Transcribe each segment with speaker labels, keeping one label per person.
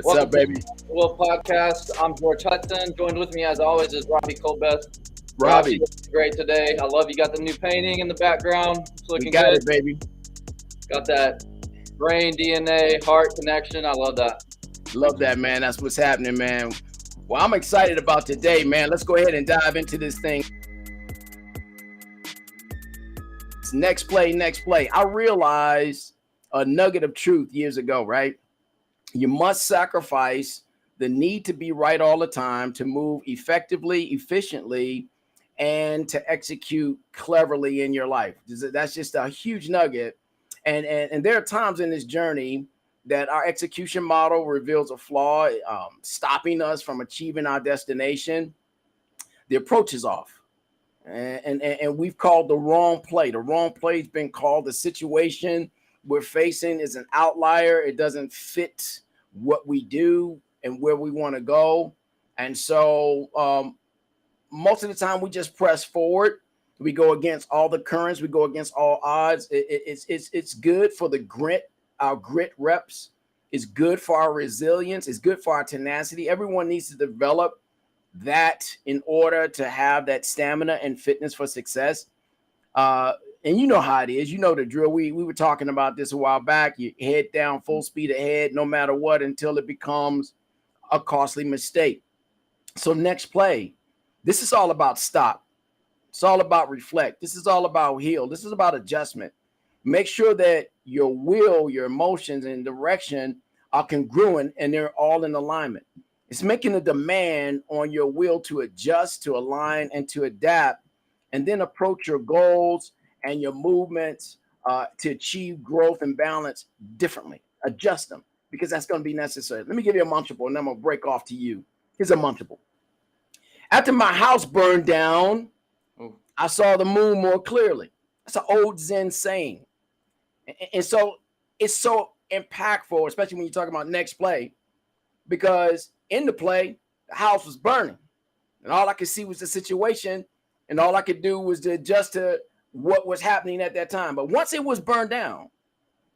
Speaker 1: What's
Speaker 2: Welcome
Speaker 1: up, baby?
Speaker 2: to the Will Podcast. I'm George Hudson. Joined with me, as always, is Robbie Colbeth.
Speaker 1: Robbie,
Speaker 2: great today. I love you got the new painting in the background. It's
Speaker 1: we
Speaker 2: looking
Speaker 1: got
Speaker 2: good.
Speaker 1: it, baby.
Speaker 2: Got that brain, DNA, heart connection. I love that.
Speaker 1: Love that, man. That's what's happening, man. Well, I'm excited about today, man. Let's go ahead and dive into this thing. It's next play, next play. I realized a nugget of truth years ago, right? You must sacrifice the need to be right all the time to move effectively, efficiently, and to execute cleverly in your life. That's just a huge nugget. And there are times in this journey that our execution model reveals a flaw, stopping us from achieving our destination. The approach is off. And we've called the wrong play. The wrong play has been called the situation we're facing is an outlier. It doesn't fit what we do and where we want to go. And so most of the time we just press forward. We go against all the currents. We go against all odds. It's good for the grit. Our grit reps. It's good for our resilience. It's good for our tenacity. Everyone needs to develop that in order to have that stamina and fitness for success. And you know how it is. You know the drill. We were talking about this a while back. You head down full speed ahead, no matter what, until it becomes a costly mistake. So next play. This is all about stop. It's all about reflect. This is all about heal. This is about adjustment. Make sure that your will, your emotions, and direction are congruent and they're all in alignment. It's making a demand on your will to adjust, to align, and to adapt, and then approach your goals and your movements to achieve growth and balance differently. Adjust them because that's going to be necessary. Let me give you a munchable, and then I'm going to break off to you. Here's a munchable. After my house burned down, I saw the moon more clearly. That's an old Zen saying. And so it's so impactful, especially when you talk about next play, because in the play, the house was burning. And all I could see was the situation, and all I could do was to adjust to what was happening at that time. But once it was burned down,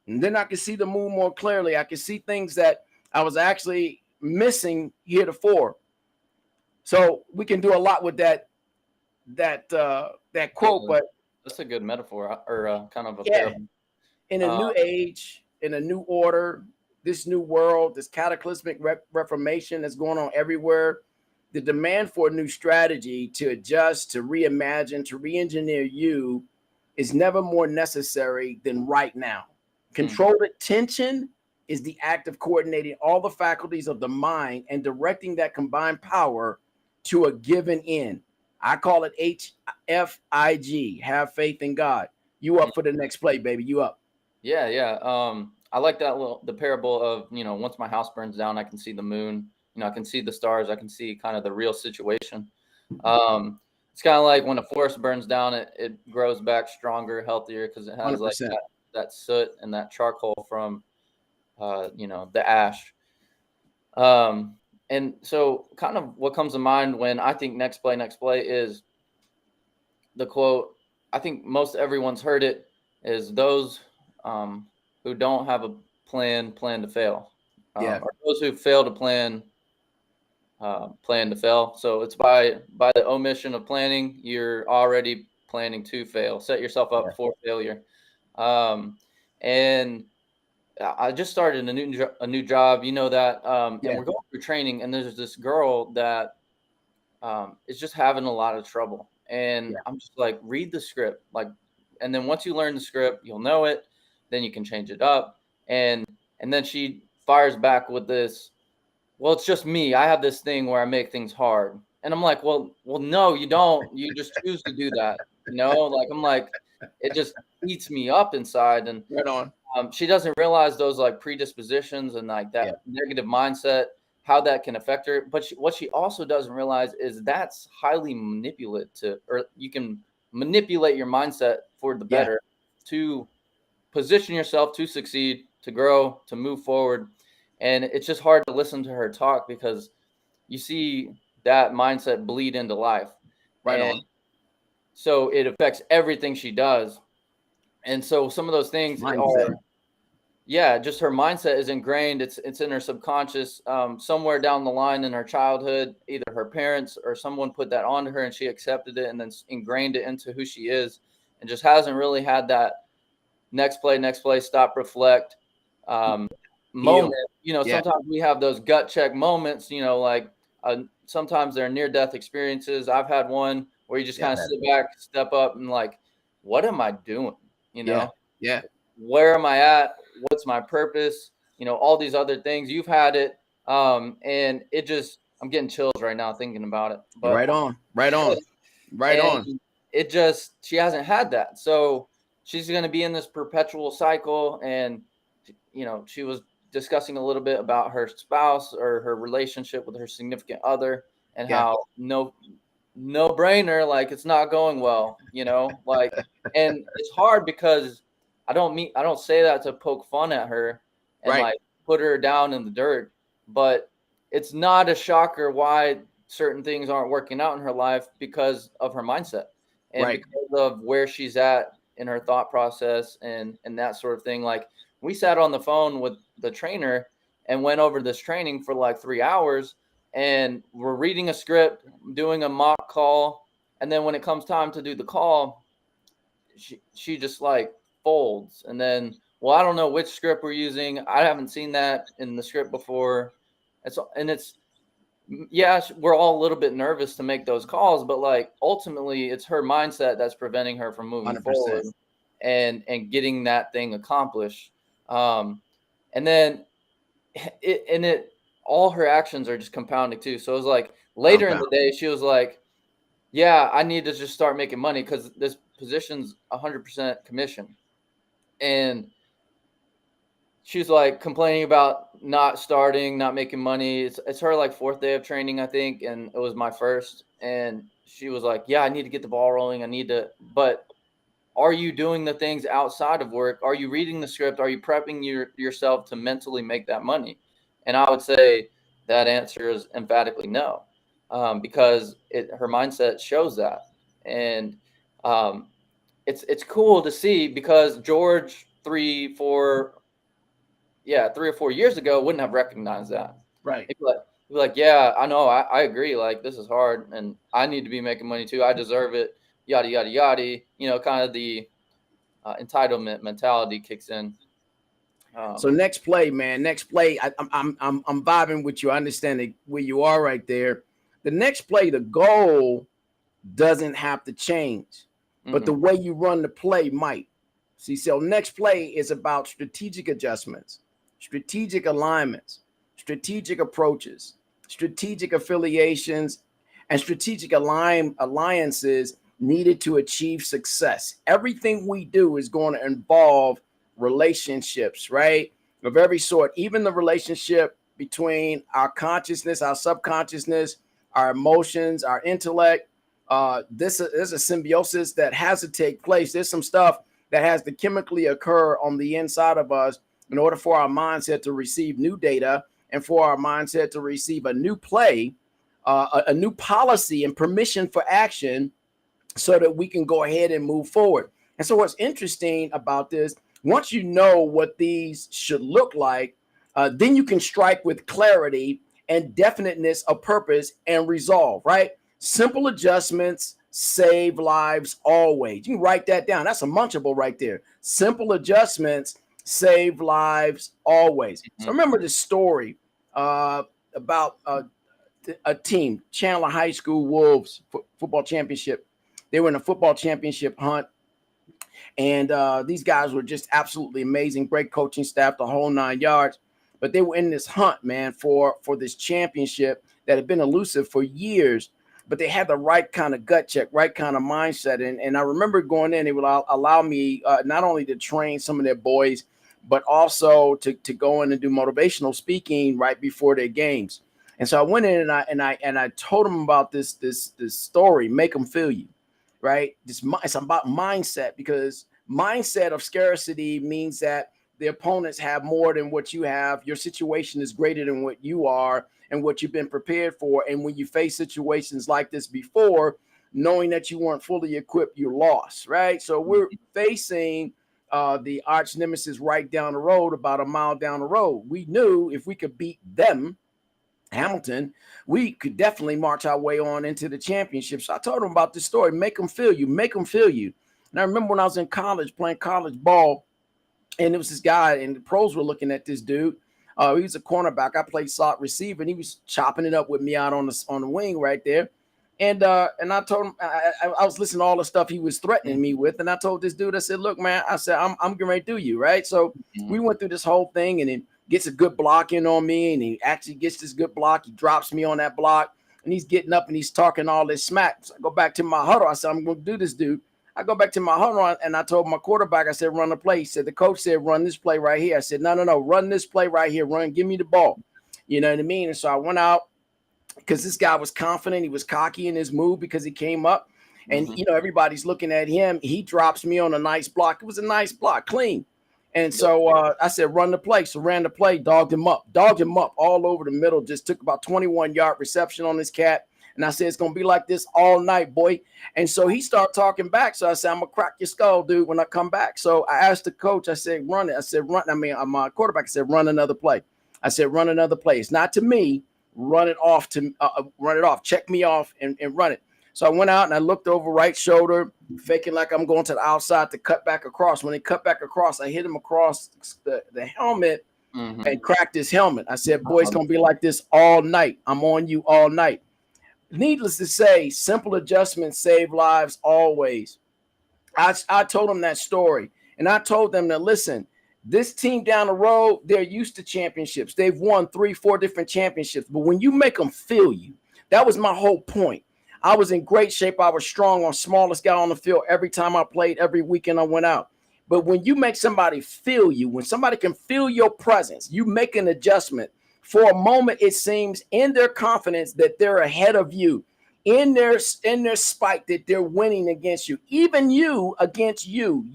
Speaker 1: and then I could see the moon more clearly. I could see things that I was actually missing heretofore. So we can do a lot with that quote, but
Speaker 2: that's a good metaphor or kind of a parable.
Speaker 1: In a new age, in a new order, this new world, this cataclysmic reformation that's going on everywhere, the demand for a new strategy to adjust, to reimagine, to re-engineer you is never more necessary than right now. Controlled attention is the act of coordinating all the faculties of the mind and directing that combined power to a given end. I call it HFIG, have faith in God. You up for the next play, baby. You up.
Speaker 2: Yeah. I like that the parable of, once my house burns down, I can see the moon, I can see the stars. I can see kind of the real situation. It's kind of like when a forest burns down, it grows back stronger, healthier, because it has
Speaker 1: 100%.
Speaker 2: like that soot and that charcoal from, the ash. And so kind of what comes to mind when I think next play is the quote. I think most everyone's heard it, is those who don't have a plan to fail. Or those who fail to plan to fail. So it's by the omission of planning, you're already planning to fail. Set yourself up for failure. And I just started a new job, that, and we're going through training, and there's this girl that is just having a lot of trouble. And I'm just like, read the script, and then once you learn the script, you'll know it. Then you can change it up. And then she fires back with this, well, it's just me. I have this thing where I make things hard. And I'm like, well, no, you don't. You just choose to do that. I'm like, it just eats me up inside. And
Speaker 1: right on.
Speaker 2: She doesn't realize those predispositions and that negative mindset, how that can affect her. But what she also doesn't realize is that's highly manipulative, or you can manipulate your mindset for the better to position yourself to succeed, to grow, to move forward. And it's just hard to listen to her talk because you see that mindset bleed into life.
Speaker 1: Right on.
Speaker 2: So it affects everything she does. And so some of those things are yeah, just her mindset is ingrained. It's in her subconscious. Somewhere down the line in her childhood, either her parents or someone put that onto her, and she accepted it, and then ingrained it into who she is, and just hasn't really had that next play, stop, reflect moment.
Speaker 1: Heal.
Speaker 2: You know,
Speaker 1: Yeah.
Speaker 2: sometimes we have those gut check moments. You know, like sometimes they're near death experiences. I've had one where you just kind of sit back, step up, and like, what am I doing? You know,
Speaker 1: Yeah.
Speaker 2: where am I at? What's my purpose? You know, all these other things. You've had it. And it just, I'm getting chills right now thinking about it. But
Speaker 1: Right on. Right on. Right
Speaker 2: and
Speaker 1: on.
Speaker 2: it just, she hasn't had that. So she's going to be in this perpetual cycle. And, you know, she was discussing a little bit about her spouse or her relationship with her significant other, and how no brainer, like it's not going well, you know, like, and it's hard because I don't say that to poke fun at her and like put her down in the dirt, but it's not a shocker why certain things aren't working out in her life because of her mindset and because of where she's at in her thought process and that sort of thing. Like, we sat on the phone with the trainer and went over this training for like 3 hours, and we're reading a script, doing a mock call, and then when it comes time to do the call, she just like folds. And then, well, I don't know which script we're using. I haven't seen that in the script before. It's yeah, we're all a little bit nervous to make those calls, but like ultimately it's her mindset that's preventing her from moving
Speaker 1: 100%.
Speaker 2: forward and getting that thing accomplished. And then all her actions are just compounding too. So it was like later in the day, she was like, yeah, I need to just start making money because this position's 100% commission. And she's like complaining about not starting, not making money. It's her like 4th day of training, I think, and it was my first. And she was like, yeah, I need to get the ball rolling. But are you doing the things outside of work? Are you reading the script? Are you prepping yourself to mentally make that money? And I would say that answer is emphatically no, because her mindset shows that. And it's cool to see, because George 3 or 4 years ago wouldn't have recognized that.
Speaker 1: Right.
Speaker 2: He'd be like, yeah, I know, I agree. Like, this is hard, and I need to be making money too. I deserve it. Yada yada yada. You know, kind of the entitlement mentality kicks in.
Speaker 1: So next play, man. Next play. I'm vibing with you. I understand where you are right there. The next play, the goal doesn't have to change, but the way you run the play might. See, so next play is about strategic adjustments, strategic alignments, strategic approaches, strategic affiliations, and strategic alliances needed to achieve success. Everything we do is going to involve relationships, right? Of every sort, even the relationship between our consciousness, our subconsciousness, our emotions, our intellect. This is a symbiosis that has to take place. There's some stuff that has to chemically occur on the inside of us in order for our mindset to receive new data and for our mindset to receive a new play, a new policy and permission for action, so that we can go ahead and move forward. And so what's interesting about this, once you know what these should look like, then you can strike with clarity and definiteness of purpose and resolve, right? Simple adjustments save lives always. You can write that down. That's a munchable right there. Simple adjustments save lives always. So remember this story about a team, Chandler High School Wolves football championship. They were in a football championship hunt. And these guys were just absolutely amazing. Great coaching staff, the whole 9 yards. But they were in this hunt, man, for this championship that had been elusive for years. But they had the right kind of gut check, right kind of mindset. And I remember going in, they would allow me not only to train some of their boys, but also to go in and do motivational speaking right before their games. And so I went in and I told them about this story, make them feel you, right? It's about mindset, because mindset of scarcity means that the opponents have more than what you have. Your situation is greater than what you are and what you've been prepared for. And when you face situations like this before, knowing that you weren't fully equipped, you lost, right? So we're facing the arch nemesis right down the road, about a mile down the road. We knew if we could beat them, Hamilton, we could definitely march our way on into the championship. So I told them about this story. Make them feel you. Make them feel you. And I remember when I was in college playing college ball, and there was this guy, and the pros were looking at this dude. He was a cornerback. I played slot receiver, and he was chopping it up with me out on the wing right there. And I told him I was listening to all the stuff he was threatening me with, and I told this dude, I said, "Look, man," I said, "I'm getting ready to do you, right?" So we went through this whole thing, and then gets a good block in on me, and he actually gets this good block. He drops me on that block, and he's getting up and he's talking all this smack. So I go back to my huddle. I said, "I'm going to do this, dude." I go back to my huddle, and I told my quarterback, I said, "Run the play." He said, "The coach said, run this play right here." I said, No, run this play right here. Run, give me the ball. You know what I mean? And so I went out because this guy was confident. He was cocky in his move because he came up. And, everybody's looking at him. He drops me on a nice block. It was a nice block, clean. And so I said, run the play. So ran the play, dogged him up all over the middle. Just took about 21-yard reception on this cat. And I said, it's going to be like this all night, boy. And so he started talking back. So I said, I'm going to crack your skull, dude, when I come back. So I asked the coach, I said, run it. I said, run. I mean, my quarterback said, run another play. I said, run another play. It's not to me. Run it off. Run it off. Check me off and run it. So I went out and I looked over right shoulder, faking like I'm going to the outside to cut back across. When they cut back across, I hit him across the helmet and cracked his helmet. I said, boy, it's going to be like this all night. I'm on you all night. Needless to say, simple adjustments save lives always. I told them that story, and I told them that, listen, this team down the road, they're used to championships. They've won 3-4 different championships. But when you make them feel you, that was my whole point. I was in great shape. I was strong, on smallest guy on the field every time I played, every weekend I went out. But when you make somebody feel you, when somebody can feel your presence, you make an adjustment. For a moment, it seems in their confidence that they're ahead of you, in their spite that they're winning against you, even you against you,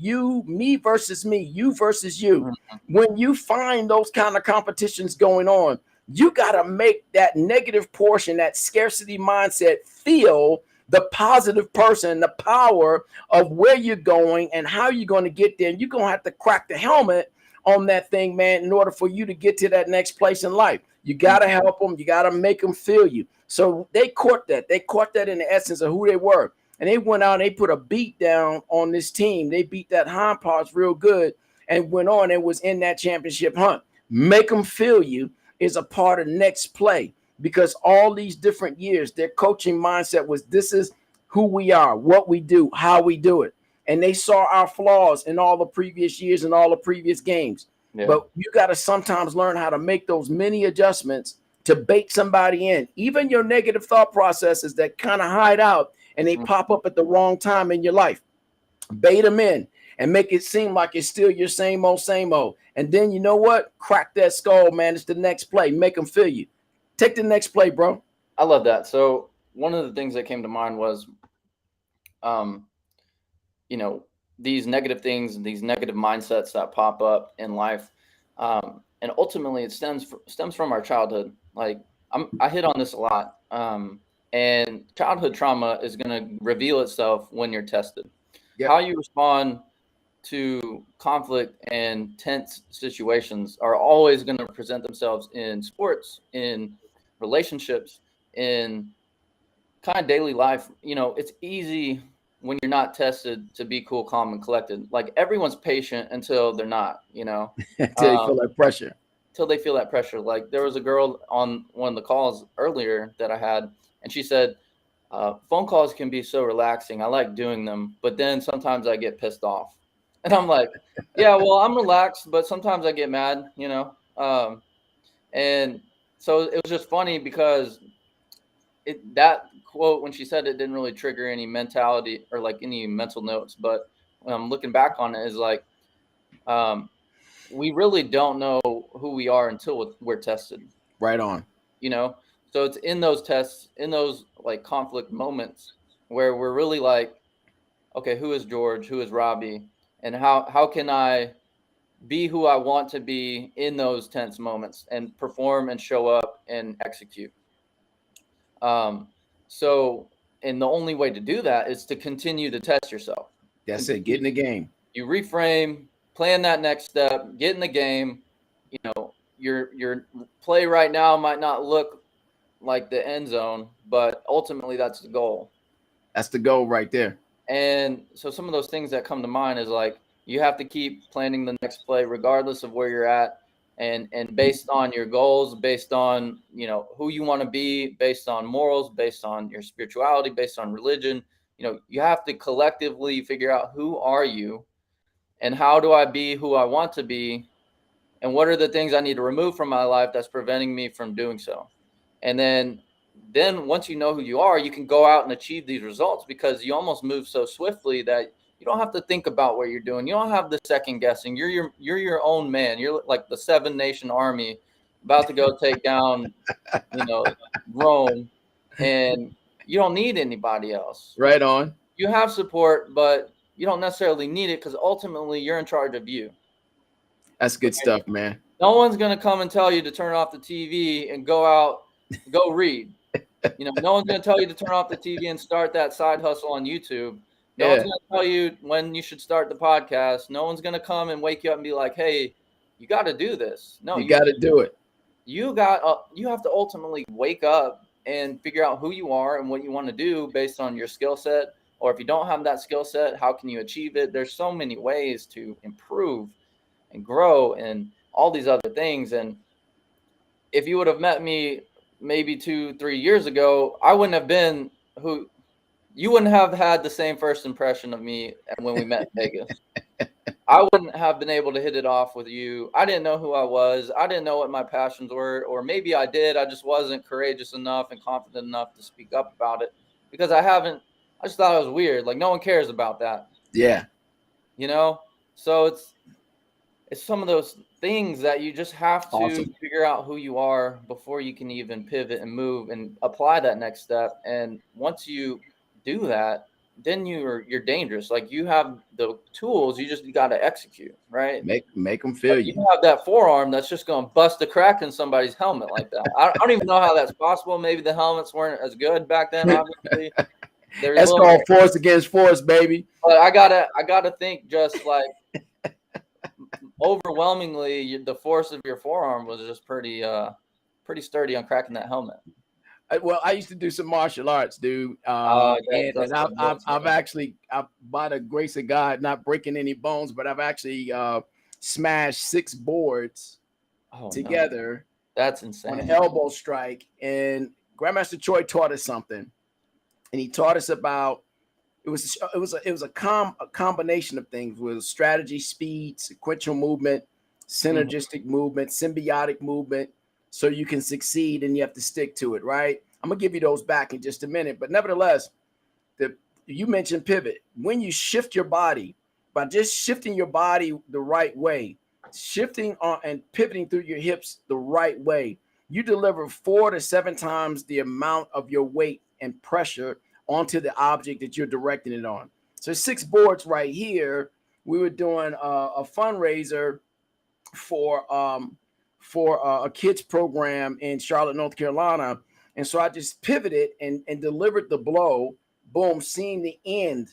Speaker 1: me versus me, you versus you. When you find those kind of competitions going on, you got to make that negative portion, that scarcity mindset, feel the positive person, the power of where you're going and how you're going to get there. And you're going to have to crack the helmet on that thing, man, in order for you to get to that next place in life. You got to help them. You got to make them feel you. So they caught that. They caught that in the essence of who they were. And they went out and they put a beat down on this team. They beat that hind parts real good and went on and was in that championship hunt. Make them feel you is a part of next play, because all these different years, their coaching mindset was, this is who we are, what we do, how we do it. And they saw our flaws in all the previous years and all the previous games. Yeah. But you got to sometimes learn how to make those mini adjustments to bait somebody in. Even your negative thought processes that kind of hide out and they pop up at the wrong time in your life. Bait them in and make it seem like it's still your same old, same old. And then you know what? Crack that skull, man. It's the next play. Make them feel you. Take the next play, bro.
Speaker 2: I love that. So one of the things that came to mind was, these negative things and these negative mindsets that pop up in life. And ultimately it stems from our childhood. Like I hit on this a lot. And childhood trauma is going to reveal itself when you're tested. Yep. How you respond to conflict and tense situations are always going to present themselves in sports, in relationships, in kind of daily life. It's easy when you're not tested to be cool, calm, and collected. Like everyone's patient until they're not,
Speaker 1: until you feel that pressure.
Speaker 2: Till they feel that pressure. Like there was a girl on one of the calls earlier that I had, and she said, phone calls can be so relaxing. I like doing them, but then sometimes I get pissed off. And I'm like, yeah, well, I'm relaxed, but sometimes I get mad, and so it was just funny because that quote, when she said it, didn't really trigger any mentality or like any mental notes. But when I'm looking back on it, is like, we really don't know who we are until we're tested.
Speaker 1: Right on.
Speaker 2: So it's in those tests, in those like conflict moments where we're really like, okay, who is George? Who is Robbie? And how can I be who I want to be in those tense moments and perform and show up and execute? And the only way to do that is to continue to test yourself.
Speaker 1: That's it. Get in the game.
Speaker 2: You reframe, plan that next step, get in the game. You know, your play right now might not look like the end zone, but ultimately that's the goal.
Speaker 1: That's the goal right there.
Speaker 2: And so some of those things that come to mind is like you have to keep planning the next play regardless of where you're at, and based on your goals, based on, you know, who you want to be, based on morals, based on your spirituality, based on religion. You know, you have to collectively figure out who are you and how do I be who I want to be, and what are the things I need to remove from my life that's preventing me from doing so. And then once you know who you are, you can go out and achieve these results because you almost move so swiftly that you don't have to think about what you're doing. You don't have the second guessing. You're your own man. You're like the 7-nation army about to go take down, you know, Rome, and you don't need anybody else.
Speaker 1: Right on.
Speaker 2: You have support, but you don't necessarily need it because ultimately you're in charge of you.
Speaker 1: That's good stuff, man.
Speaker 2: No one's going to come and tell you to turn off the TV and go out, go read. You know, no one's going to tell you to turn off the TV and start that side hustle on YouTube. No one's going to tell you when you should start the podcast. No one's going to come and wake you up and be like, hey, you got to do this. No,
Speaker 1: you got to do it.
Speaker 2: You have to ultimately wake up and figure out who you are and what you want to do based on your skill set. Or if you don't have that skill set, how can you achieve it? There's so many ways to improve and grow and all these other things. And if you would have met me maybe 2-3 years ago, I wouldn't have been who you wouldn't have had the same first impression of me when we met in Vegas. I wouldn't have been able to hit it off with you. I didn't know who I was. I didn't know what my passions were, or maybe I did. I just wasn't courageous enough and confident enough to speak up about it because I just thought it was weird. Like no one cares about that.
Speaker 1: Yeah.
Speaker 2: You know? So it's some of those things that you just have to figure out who you are before you can even pivot and move and apply that next step. And once you do that, then you're dangerous. Like you have the tools, you just got to execute, right?
Speaker 1: Make them feel you.
Speaker 2: You have that forearm that's just going to bust a crack in somebody's helmet like that. I don't even know how that's possible. Maybe the helmets weren't as good back then, obviously.
Speaker 1: That's called force against force, baby.
Speaker 2: But I gotta think just like overwhelmingly the force of your forearm was just pretty sturdy on cracking that helmet.
Speaker 1: Well, I used to do some martial arts, dude. And I've actually, by the grace of God, not breaking any bones, but I've actually smashed 6 boards together.
Speaker 2: No. That's insane.
Speaker 1: On an elbow strike. And Grandmaster Choi taught us something, and he taught us about it was a combination of things. It was strategy, speed, sequential movement, synergistic movement, symbiotic movement. So you can succeed and you have to stick to it, right? I'm gonna give you those back in just a minute, but nevertheless, you mentioned pivot. When you shift your body, by just shifting your body the right way, shifting on and pivoting through your hips the right way, you deliver 4 to 7 times the amount of your weight and pressure onto the object that you're directing it on. So 6 boards right here. We were doing a fundraiser for a kids program in Charlotte, North Carolina. And so I just pivoted and delivered the blow. Boom, seeing the end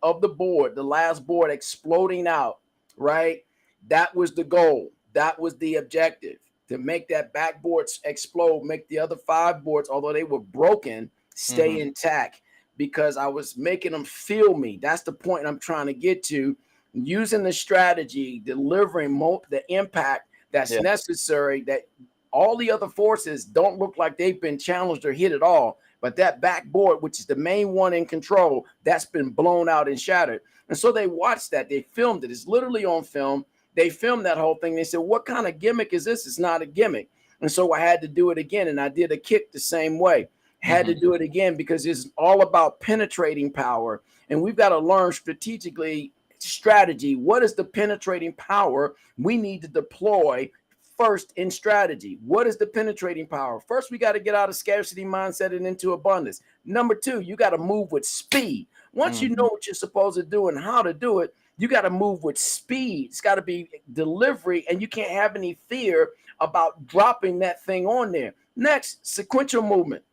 Speaker 1: of the board, the last board exploding out, right? That was the goal. That was the objective, to make that backboard explode, make the other 5 boards, although they were broken, stay intact, because I was making them feel me. That's the point I'm trying to get to. Using the strategy, delivering the impact that's necessary, that all the other forces don't look like they've been challenged or hit at all. But that backboard, which is the main one in control, that's been blown out and shattered. And so they watched that. They filmed it. It's literally on film. They filmed that whole thing. They said, what kind of gimmick is this? It's not a gimmick. And so I had to do it again. And I did a kick the same way. Had to do it again because it's all about penetrating power. And we've got to learn strategy. What is the penetrating power we need to deploy first in strategy? What is the penetrating power? First, we got to get out of scarcity mindset and into abundance. Number 2, you got to move with speed. Once you know what you're supposed to do and how to do it, you got to move with speed. It's got to be delivery, and you can't have any fear about dropping that thing on there. Next, sequential movement.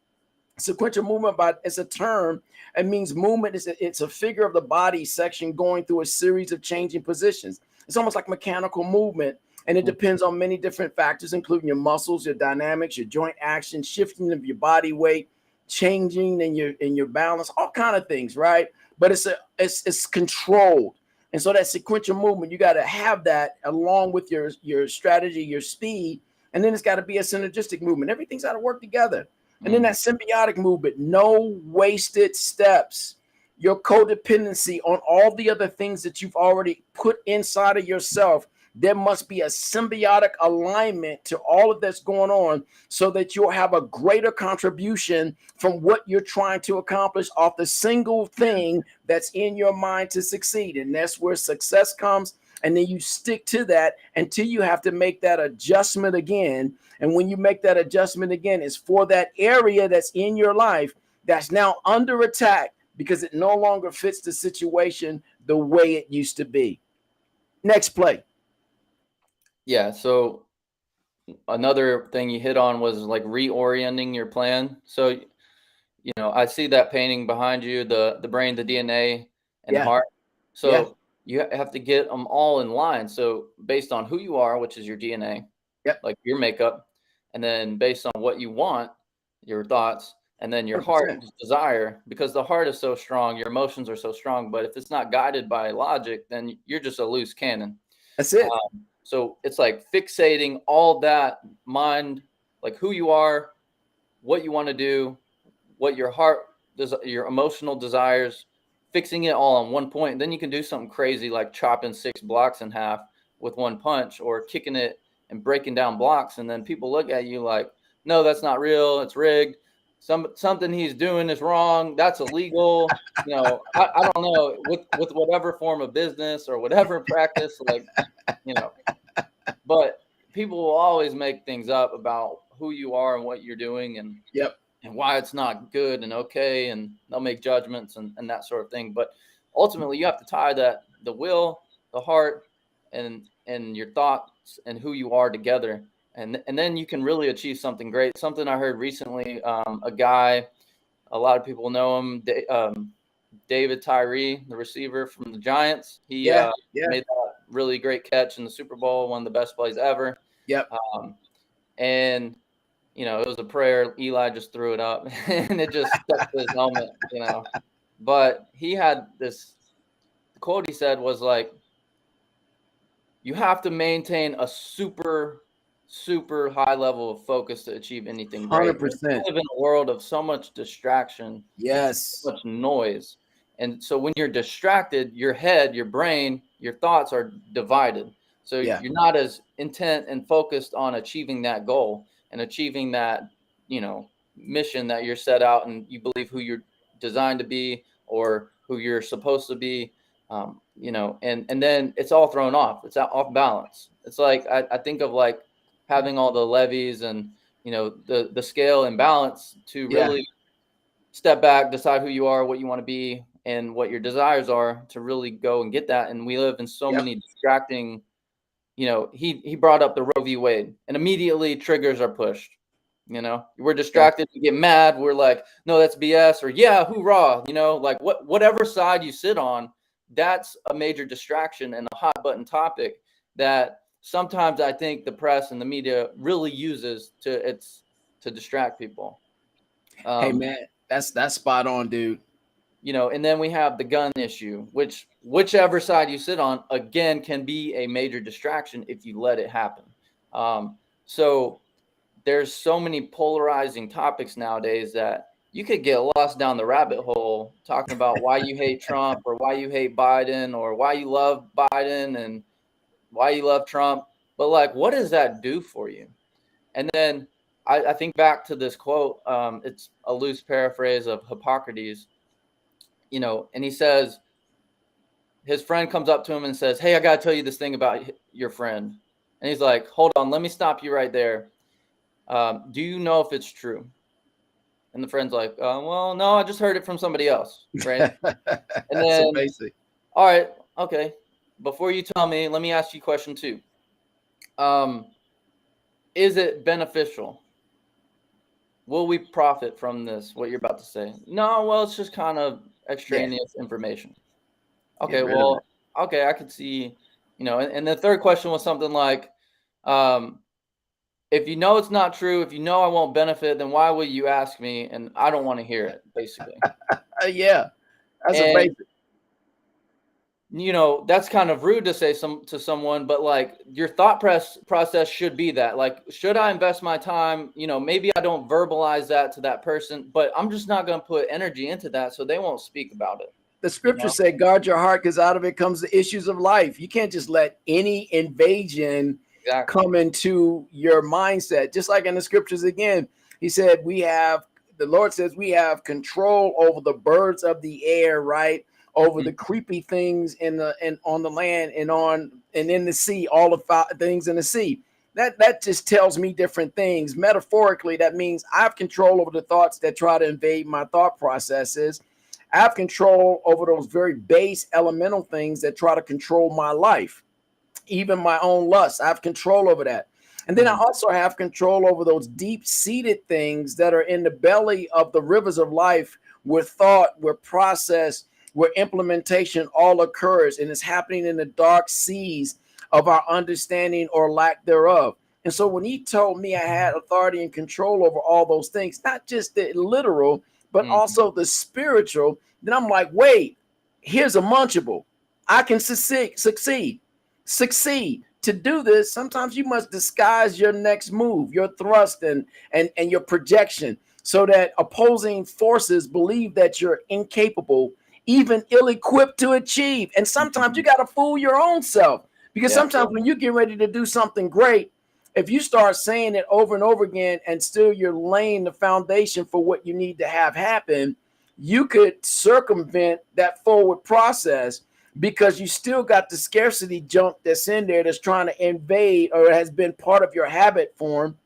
Speaker 1: Sequential movement, but it's a term. It means movement. It's a figure of the body section going through a series of changing positions. It's almost like mechanical movement, and it depends on many different factors, including your muscles, your dynamics, your joint action, shifting of your body weight, changing in your balance, all kind of things, right? But it's controlled. And so that sequential movement, you got to have that along with your strategy, your speed, and then it's got to be a synergistic movement. Everything's got to work together. And then that symbiotic movement, no wasted steps. Your codependency on all the other things that you've already put inside of yourself. There must be a symbiotic alignment to all of that's going on so that you'll have a greater contribution from what you're trying to accomplish off the single thing that's in your mind to succeed. And that's where success comes. And then you stick to that until you have to make that adjustment again. And when you make that adjustment again, it's for that area that's in your life that's now under attack because it no longer fits the situation the way it used to be. Next play.
Speaker 2: Yeah. So another thing you hit on was like reorienting your plan. So, you know, I see that painting behind you, the brain, the DNA, and the heart. So you have to get them all in line. So based on who you are, which is your DNA, like your makeup, and then based on what you want, your thoughts, and then your 100%. Heart desire, because the heart is so strong, your emotions are so strong. But if it's not guided by logic, then you're just a loose cannon.
Speaker 1: That's it.
Speaker 2: So it's like fixating all that mind, like who you are, what you want to do, what your heart does, your emotional desires, fixing it all on one point. And then you can do something crazy like chopping 6 blocks in half with one punch, or kicking it and breaking down blocks. And then people look at you like, no, that's not real. It's rigged. Something he's doing is wrong. That's illegal. You know, I don't know, with whatever form of business or whatever practice, like, you know, but people will always make things up about who you are and what you're doing, and and why it's not good and okay, and they'll make judgments and that sort of thing. But ultimately, you have to tie that the will, the heart, and your thoughts and who you are together, and then you can really achieve something great. Something I heard recently, a guy, a lot of people know him, David Tyree, the receiver from the Giants. He made that really great catch in the Super Bowl, one of the best plays ever. And you know, it was a prayer. Eli just threw it up and it just stuck to his helmet, you know. But he had this quote he said was like, you have to maintain a super high level of focus to achieve anything great.
Speaker 1: 100%.
Speaker 2: We live in a world of so much distraction, so much noise. And so when you're distracted, your head, your brain, your thoughts are divided. So you're not as intent and focused on achieving that goal and achieving that, you know, mission that you're set out and you believe who you're designed to be or who you're supposed to be, you know, and then it's all thrown off. It's off balance. It's like, I think of like having all the levies and, you know, the scale and balance to really step back, decide who you are, what you want to be, and what your desires are to really go and get that. And we live in so many distracting, you know, he brought up the Roe v. Wade, and immediately triggers are pushed. You know, we're distracted, we get mad, we're like, no, that's BS, or yeah, hoorah, you know, like whatever side you sit on, that's a major distraction and a hot button topic that sometimes I think the press and the media really uses to distract people.
Speaker 1: Hey man, that's spot on, dude.
Speaker 2: You know, and then we have the gun issue, whichever side you sit on, again, can be a major distraction if you let it happen. So there's so many polarizing topics nowadays that you could get lost down the rabbit hole talking about why you hate Trump or why you hate Biden or why you love Biden and why you love Trump. But like, what does that do for you? And then I think back to this quote. It's a loose paraphrase of Hippocrates. You know, and he says, his friend comes up to him and says, hey, I got to tell you this thing about your friend. And he's like, hold on, let me stop you right there. Do you know if it's true? And the friend's like, well, no, I just heard it from somebody else. Right. And then,
Speaker 1: so basic.
Speaker 2: All right. Okay. Before you tell me, let me ask you question 2. Is it beneficial? will we profit from this? What you're about to say? No, well, it's just kind of extraneous information. Okay, well, okay, I could see, and the third question was something like, if you know it's not true, if you know I won't benefit, then why will you ask me? And I don't want to hear it, basically.
Speaker 1: Yeah, that's a basic.
Speaker 2: That's kind of rude to say to someone, but like your thought process should be that, like, should I invest my time? Maybe I don't verbalize that to that person, but I'm just not going to put energy into that, so they won't speak about it.
Speaker 1: The scriptures say, guard your heart, because out of it comes the issues of life. You can't just let any invasion come into your mindset. Just like in the scriptures again, he said, the Lord says we have control over the birds of the air, right? Over the creepy things on the land and in the sea, all the things in the sea. That just tells me different things. Metaphorically, that means I have control over the thoughts that try to invade my thought processes. I have control over those very base elemental things that try to control my life, even my own lust. I have control over that. And then I also have control over those deep-seated things that are in the belly of the rivers of life, where thought, where process, where implementation all occurs, and it's happening in the dark seas of our understanding or lack thereof. And so when he told me I had authority and control over all those things, not just the literal, but also the spiritual, then I'm like, wait, here's a munchable. I can succeed. To do this, sometimes you must disguise your next move, your thrust and your projection, so that opposing forces believe that you're incapable, even ill-equipped to achieve. And sometimes you got to fool your own self, because sometimes when you get ready to do something great, if you start saying it over and over again and still you're laying the foundation for what you need to have happen, you could circumvent that forward process, because you still got the scarcity junk that's in there that's trying to invade or has been part of your habit form,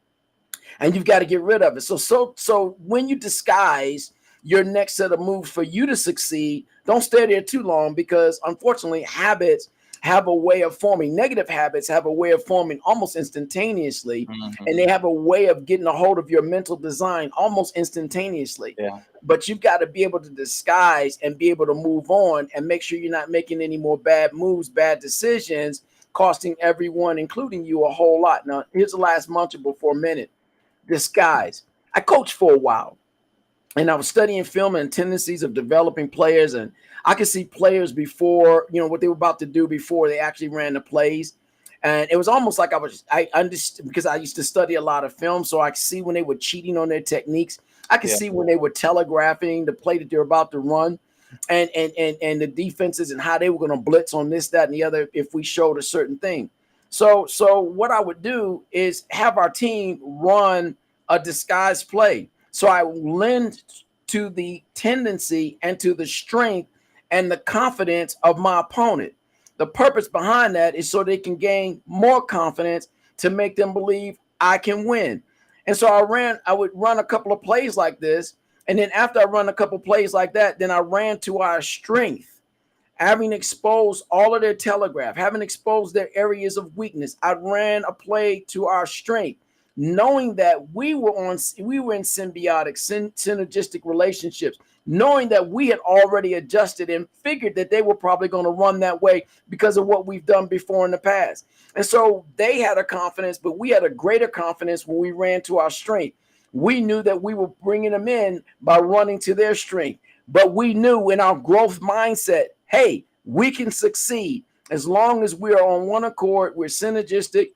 Speaker 1: and you've got to get rid of it. So when you disguise your next set of moves for you to succeed, don't stay there too long, because unfortunately habits have a way of forming. Negative habits have a way of forming almost instantaneously, and they have a way of getting a hold of your mental design almost instantaneously. But you've got to be able to disguise and be able to move on and make sure you're not making any more bad moves, bad decisions, costing everyone, including you, a whole lot. Now, here's the last munchable for a minute. Disguise. I coached for a while, and I was studying film and tendencies of developing players, and I could see players before, what they were about to do before they actually ran the plays. And it was almost like I understood, because I used to study a lot of film. So I could see when they were cheating on their techniques. I could see when they were telegraphing the play that they're about to run, and the defenses and how they were going to blitz on this, that, and the other if we showed a certain thing. So what I would do is have our team run a disguised play. So I lend to the tendency and to the strength and the confidence of my opponent. The purpose behind that is so they can gain more confidence, to make them believe I can win. And so I would run a couple of plays like this. And then after I run a couple of plays like that, then I ran to our strength, having exposed all of their telegraph, having exposed their areas of weakness. I ran a play to our strength, knowing that we were in symbiotic, synergistic relationships, knowing that we had already adjusted and figured that they were probably going to run that way because of what we've done before in the past. And so they had a confidence, but we had a greater confidence when we ran to our strength. We knew that we were bringing them in by running to their strength, but we knew in our growth mindset, hey, we can succeed as long as we are on one accord. We're synergistic,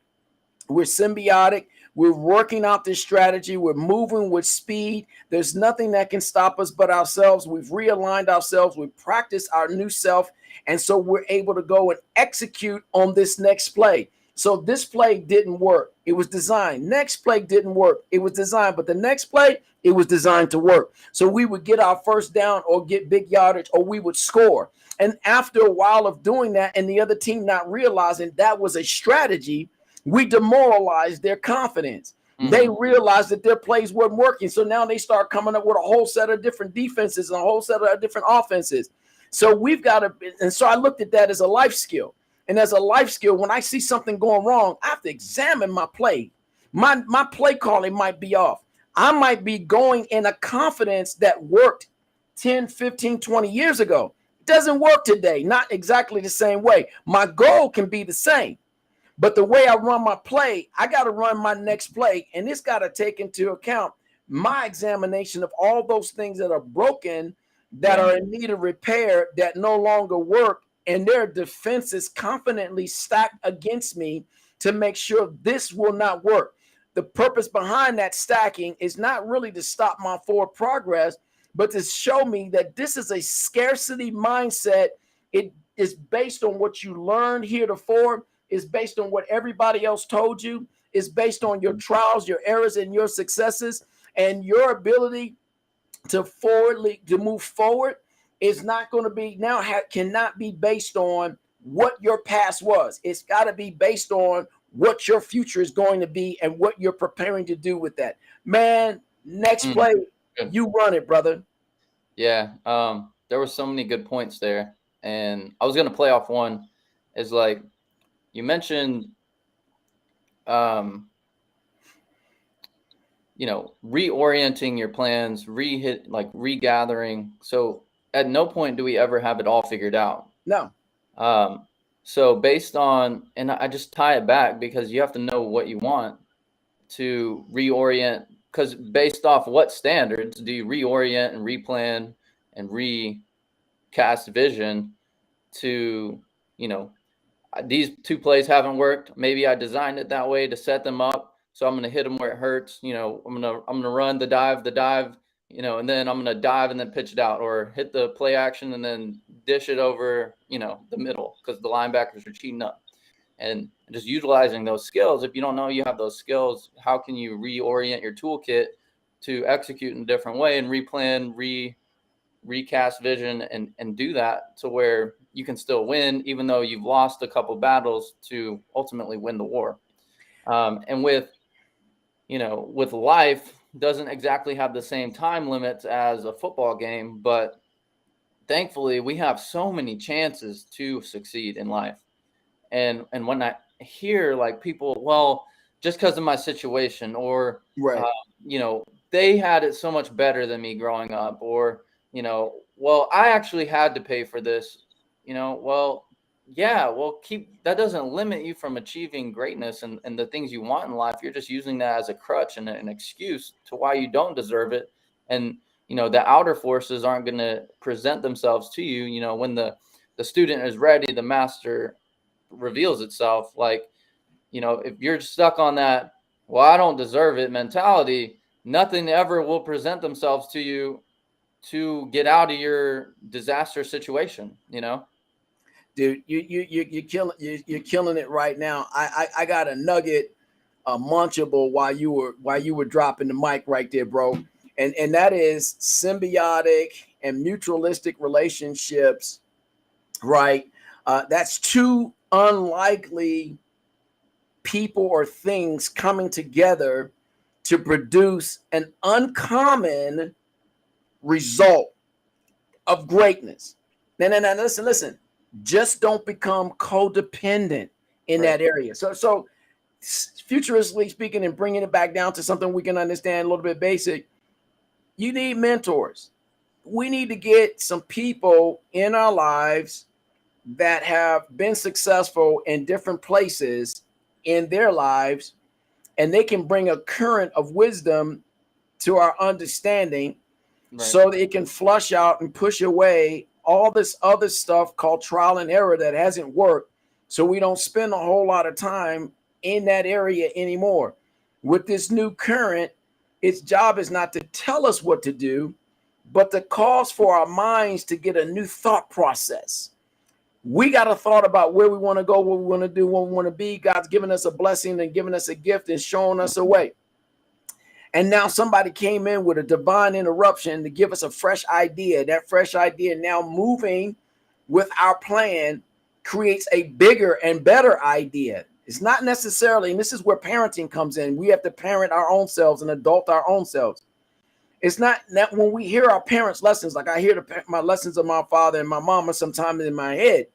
Speaker 1: we're symbiotic, we're working out this strategy, we're moving with speed. There's nothing that can stop us but ourselves. We've realigned ourselves, we've practiced our new self, and so we're able to go and execute on this next play. So this play didn't work. It was designed. Next play didn't work. It was designed. But the next play, it was designed to work. So we would get our first down or get big yardage, or we would score. And after a while of doing that and the other team not realizing that was a strategy, we demoralized their confidence. They realized that their plays weren't working. So now they start coming up with a whole set of different defenses and a whole set of different offenses. So we've got to, and so I looked at that as a life skill. And as a life skill, when I see something going wrong, I have to examine my play. My play calling might be off. I might be going in a confidence that worked 10, 15, 20 years ago. It doesn't work today, not exactly the same way. My goal can be the same, but the way I run my play, I got to run my next play, and it's got to take into account my examination of all those things that are broken, that are in need of repair, that no longer work, and their defenses confidently stacked against me to make sure this will not work. The purpose behind that stacking is not really to stop my forward progress, but to show me that this is a scarcity mindset. It is based on what you learned heretofore, is based on what everybody else told you, is based on your trials, your errors, and your successes, and your ability to move forward is not going to be now cannot be based on what your past was. It's got to be based on what your future is going to be and what you're preparing to do with that. Man, next play, you run it, brother.
Speaker 2: Yeah, there were so many good points there, and I was going to play off one. Is like you mentioned, reorienting your plans, regathering. So at no point do we ever have it all figured out.
Speaker 1: No.
Speaker 2: So based on, and I just tie it back because you have to know what you want to reorient, because based off what standards do you reorient and replan and recast vision to, these two plays haven't worked. Maybe I designed it that way to set them up. So I'm going to hit them where it hurts. I'm going to run the dive, and then I'm going to dive and then pitch it out, or hit the play action and then dish it over, the middle, because the linebackers are cheating up. And just utilizing those skills. If you don't know you have those skills, how can you reorient your toolkit to execute in a different way and replan, recast vision and do that to where you can still win, even though you've lost a couple battles to ultimately win the war. And with life, doesn't exactly have the same time limits as a football game, but thankfully we have so many chances to succeed in life. And when I hear like people, well, just because of my situation, or,
Speaker 1: right.
Speaker 2: They had it so much better than me growing up, or, well, I actually had to pay for this, that doesn't limit you from achieving greatness and the things you want in life. You're just using that as a crutch and an excuse to why you don't deserve it. And, the outer forces aren't going to present themselves to you. When the student is ready, the master reveals itself. Like, if you're stuck on that, well, I don't deserve it mentality, nothing ever will present themselves to you to get out of your disaster situation,
Speaker 1: Dude, you're killing it right now. I got a nugget, a munchable while you were dropping the mic right there, bro. And that is symbiotic and mutualistic relationships, right? That's two unlikely people or things coming together to produce an uncommon result of greatness. No, listen. Just don't become codependent in that area. So futuristically speaking, and bringing it back down to something we can understand a little bit basic, you need mentors. We need to get some people in our lives that have been successful in different places in their lives, and they can bring a current of wisdom to our understanding, so that it can flush out and push away all this other stuff called trial and error that hasn't worked, so we don't spend a whole lot of time in that area anymore. With this new current, its job is not to tell us what to do, but to cause for our minds to get a new thought process. We got a thought about where we want to go, what we want to do, what we want to be. God's given us a blessing and given us a gift and showing us a way. And now somebody came in with a divine interruption to give us a fresh idea. That fresh idea, now moving with our plan, creates a bigger and better idea. It's not necessarily, and this is where parenting comes in. We have to parent our own selves and adult our own selves. It's not that when we hear our parents' lessons, like I hear my lessons of my father and my mama sometimes in my head,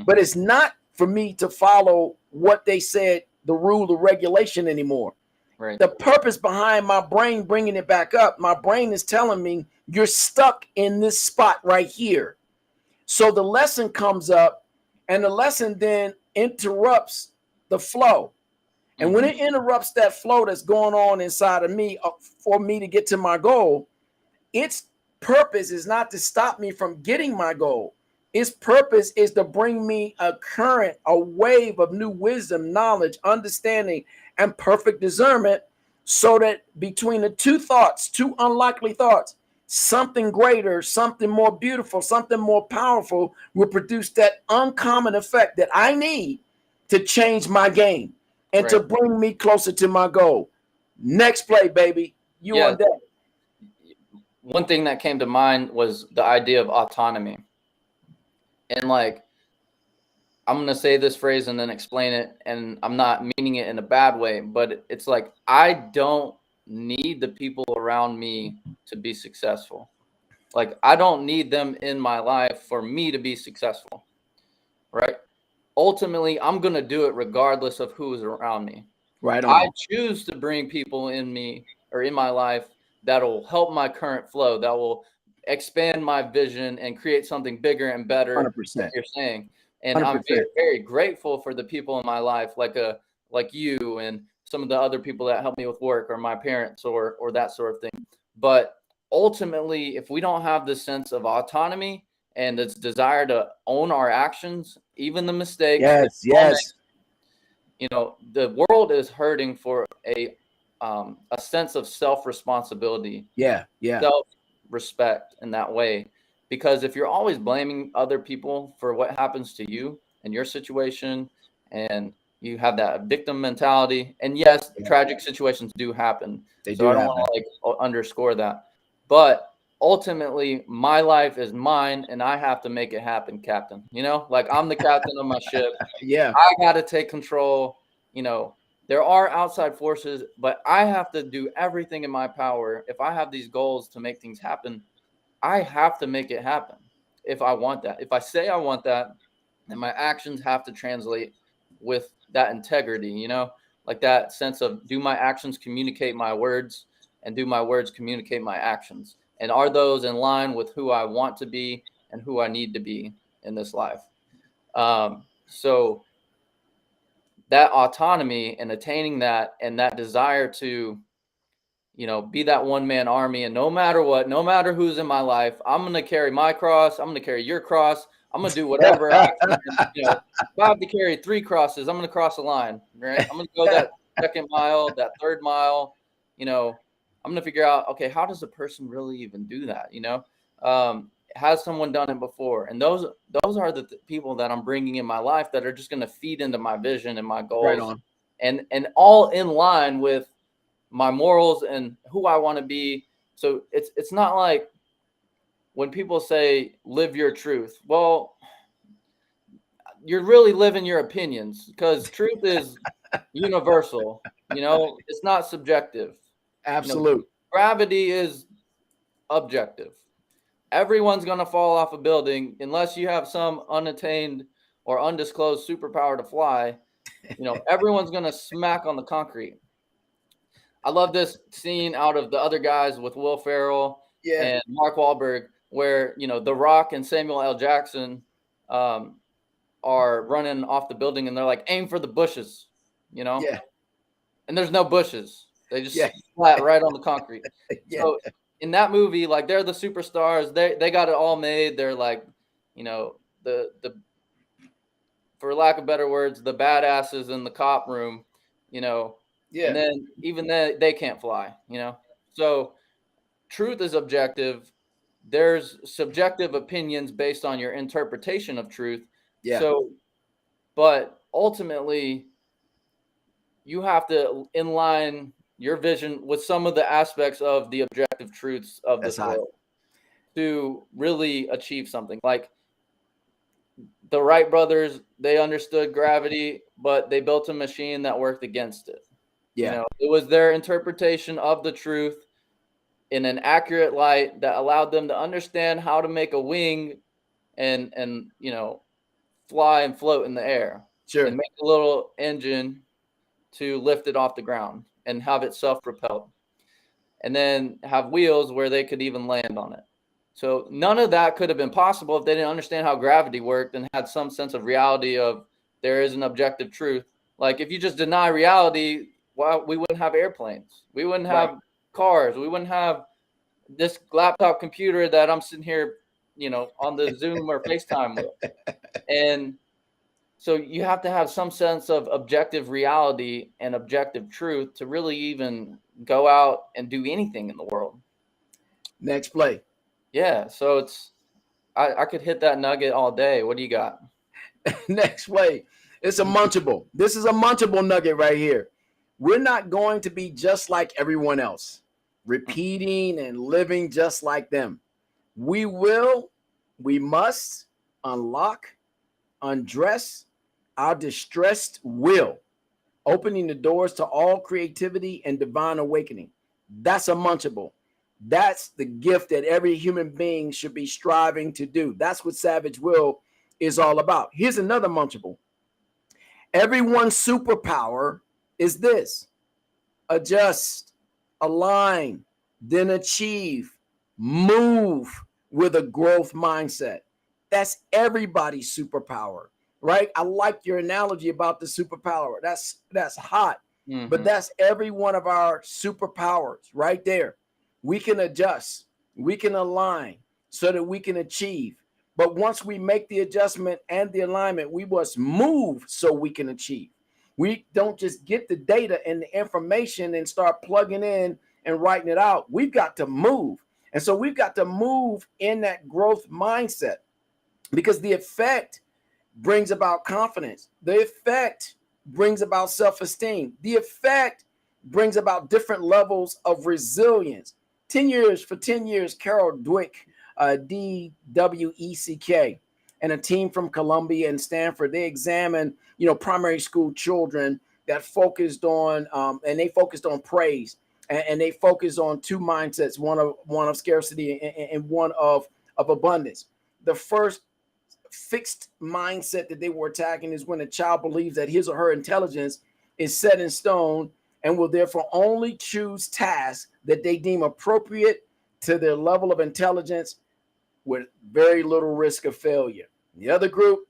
Speaker 1: but it's not for me to follow what they said, the rule, the regulation anymore.
Speaker 2: Right.
Speaker 1: The purpose behind my brain bringing it back up, my brain is telling me you're stuck in this spot right here. So the lesson comes up, and the lesson then interrupts the flow. And when it interrupts that flow that's going on inside of me for me to get to my goal, its purpose is not to stop me from getting my goal. Its purpose is to bring me a current, a wave of new wisdom, knowledge, understanding, and perfect discernment, so that between the two thoughts, two unlikely thoughts, something greater, something more beautiful, something more powerful will produce that uncommon effect that I need to change my game and to bring me closer to my goal. Next play, baby. You on deck.
Speaker 2: One thing that came to mind was the idea of autonomy. And like, I'm going to say this phrase and then explain it, and I'm not meaning it in a bad way, but it's like, I don't need the people around me to be successful. Like, I don't need them in my life for me to be successful, right? Ultimately, I'm going to do it regardless of who's around me.
Speaker 1: Right on.
Speaker 2: I choose to bring people in me or in my life that will help my current flow, that will expand my vision and create something bigger and better.
Speaker 1: 100%.
Speaker 2: Like you're saying. And
Speaker 1: 100%.
Speaker 2: I'm very, very grateful for the people in my life, like you and some of the other people that help me with work, or my parents, or that sort of thing. But ultimately, if we don't have this sense of autonomy and this desire to own our actions, even the mistakes,
Speaker 1: yes,
Speaker 2: you know, the world is hurting for a sense of self-responsibility, self-respect in that way. Because if you're always blaming other people for what happens to you and your situation, and you have that victim mentality, and yes, tragic situations do happen. I don't want to like underscore that, but ultimately my life is mine and I have to make it happen, Captain. You know, like I'm the captain of my ship. I got to take control. You know, there are outside forces, but I have to do everything in my power. If I have these goals to make things happen, I have to make it happen. If I want that, if I say I want that, then my actions have to translate with that integrity, you know, like that sense of, do my actions communicate my words, and do my words communicate my actions? And are those in line with who I want to be and who I need to be in this life? So that autonomy and attaining that, and that desire to, you know, be that one-man army, and no matter what, no matter who's in my life, I'm going to carry my cross. I'm going to carry your cross. I'm going to do whatever I can. You know, if I have to carry 3 crosses, I'm going to cross a line, right? I'm going to go that second mile, that third mile. You know, I'm going to figure out, okay, how does a person really even do that? You know, has someone done it before? And those are the people that I'm bringing in my life that are just going to feed into my vision and my goals,
Speaker 1: right on.
Speaker 2: and all in line with my morals and who I want to be. So it's not like when people say live your truth. Well, you're really living your opinions, because truth is universal. You know, it's not subjective.
Speaker 1: Absolute.
Speaker 2: You know, gravity is objective. Everyone's going to fall off a building unless you have some unattained or undisclosed superpower to fly. You know, everyone's going to smack on the concrete. I love this scene out of The Other Guys with Will Ferrell and Mark Wahlberg, where, you know, The Rock and Samuel L. Jackson are running off the building, and they're like, aim for the bushes, you know?
Speaker 1: Yeah.
Speaker 2: And there's no bushes. They just flat right on the concrete. So in that movie, like, they're the superstars. They got it all made. They're like, you know, the for lack of better words, the badasses in the cop room, you know. And then even then they can't fly, you know. So truth is objective. There's subjective opinions based on your interpretation of truth. So, but ultimately, you have to inline your vision with some of the aspects of the objective truths of this world to really achieve something. Like the Wright brothers, they understood gravity, but they built a machine that worked against it. You know, it was their interpretation of the truth in an accurate light that allowed them to understand how to make a wing and you know, fly and float in the air. And make a little engine to lift it off the ground. and have it self-propelled, and then have wheels where they could even land on it. So none of that could have been possible if they didn't understand how gravity worked and had some sense of reality of there is an objective truth. Like if you just deny reality, well, we wouldn't have airplanes. We wouldn't have cars. We wouldn't have this laptop computer that I'm sitting here, on the Zoom or FaceTime with. And so you have to have some sense of objective reality and objective truth to really even go out and do anything in the world.
Speaker 1: Next play.
Speaker 2: Yeah. So I could hit that nugget all day. What do you got?
Speaker 1: Next play. It's a munchable. This is a munchable nugget right here. We're not going to be just like everyone else, repeating and living just like them. We must unlock, undress our distressed will, opening the doors to all creativity and divine awakening. That's a munchable. That's the gift that every human being should be striving to do. That's what Savage Will is all about. Here's another munchable. Everyone's superpower is this: adjust, align, then achieve, move with a growth mindset. That's everybody's superpower, right? I like your analogy about the superpower. That's hot, but that's every one of our superpowers right there. We can adjust, we can align so that we can achieve. But once we make the adjustment and the alignment, we must move so we can achieve. We don't just get the data and the information and start plugging in and writing it out. We've got to move. And so we've got to move in that growth mindset, because the effect brings about confidence. The effect brings about self-esteem. The effect brings about different levels of resilience. 10 years, Carol Dweck, DWECK, and a team from Columbia and Stanford, they examined, primary school children that focused on, and they focused on praise, and they focused on two mindsets, one of scarcity and one of abundance. The first fixed mindset that they were attacking is when a child believes that his or her intelligence is set in stone and will therefore only choose tasks that they deem appropriate to their level of intelligence with very little risk of failure. The other group,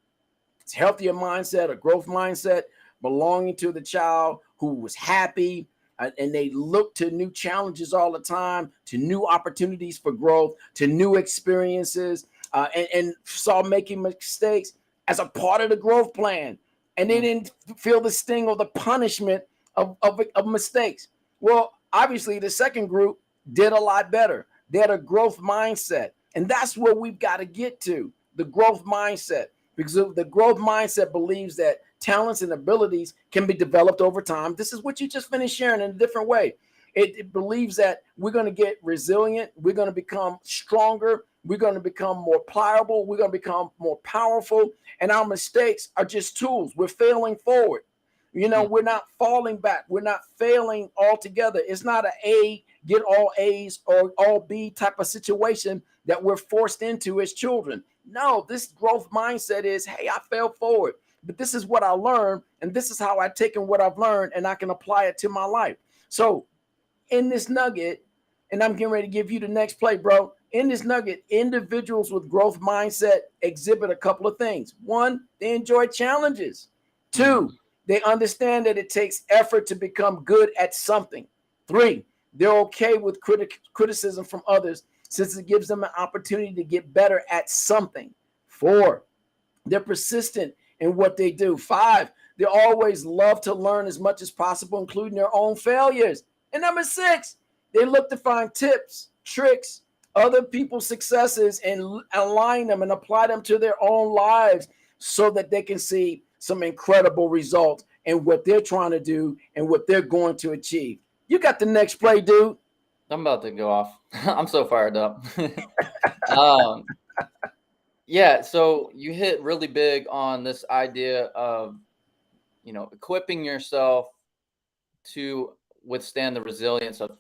Speaker 1: it's healthier mindset, a growth mindset, belonging to the child who was happy, and they look to new challenges all the time, to new opportunities for growth, to new experiences, and saw making mistakes as a part of the growth plan. And they didn't feel the sting or the punishment of mistakes. Well, obviously, the second group did a lot better. They had a growth mindset. And that's where we've got to get to, the growth mindset, because the growth mindset believes that talents and abilities can be developed over time. This is what you just finished sharing in a different way. It believes that we're going to get resilient. We're going to become stronger. We're going to become more pliable. We're going to become more powerful. And our mistakes are just tools. We're failing forward. We're not falling back. We're not failing altogether. It's not an A, get all A's or all B type of situation that we're forced into as children. No, this growth mindset is, hey, I fell forward, but this is what I learned, and this is how I've taken what I've learned, and I can apply it to my life. So in this nugget, and I'm getting ready to give you the next play, bro. In this nugget, individuals with growth mindset exhibit a couple of things. One, they enjoy challenges. Two, they understand that it takes effort to become good at something. Three, they're okay with criticism from others, since it gives them an opportunity to get better at something. Four, they're persistent in what they do. Five, they always love to learn as much as possible, including their own failures. And number six, they look to find tips, tricks, other people's successes, and align them and apply them to their own lives so that they can see some incredible results in what they're trying to do and what they're going to achieve. You got the next play, dude.
Speaker 2: I'm about to go off. I'm so fired up. Yeah, so you hit really big on this idea of, equipping yourself to withstand the resilience of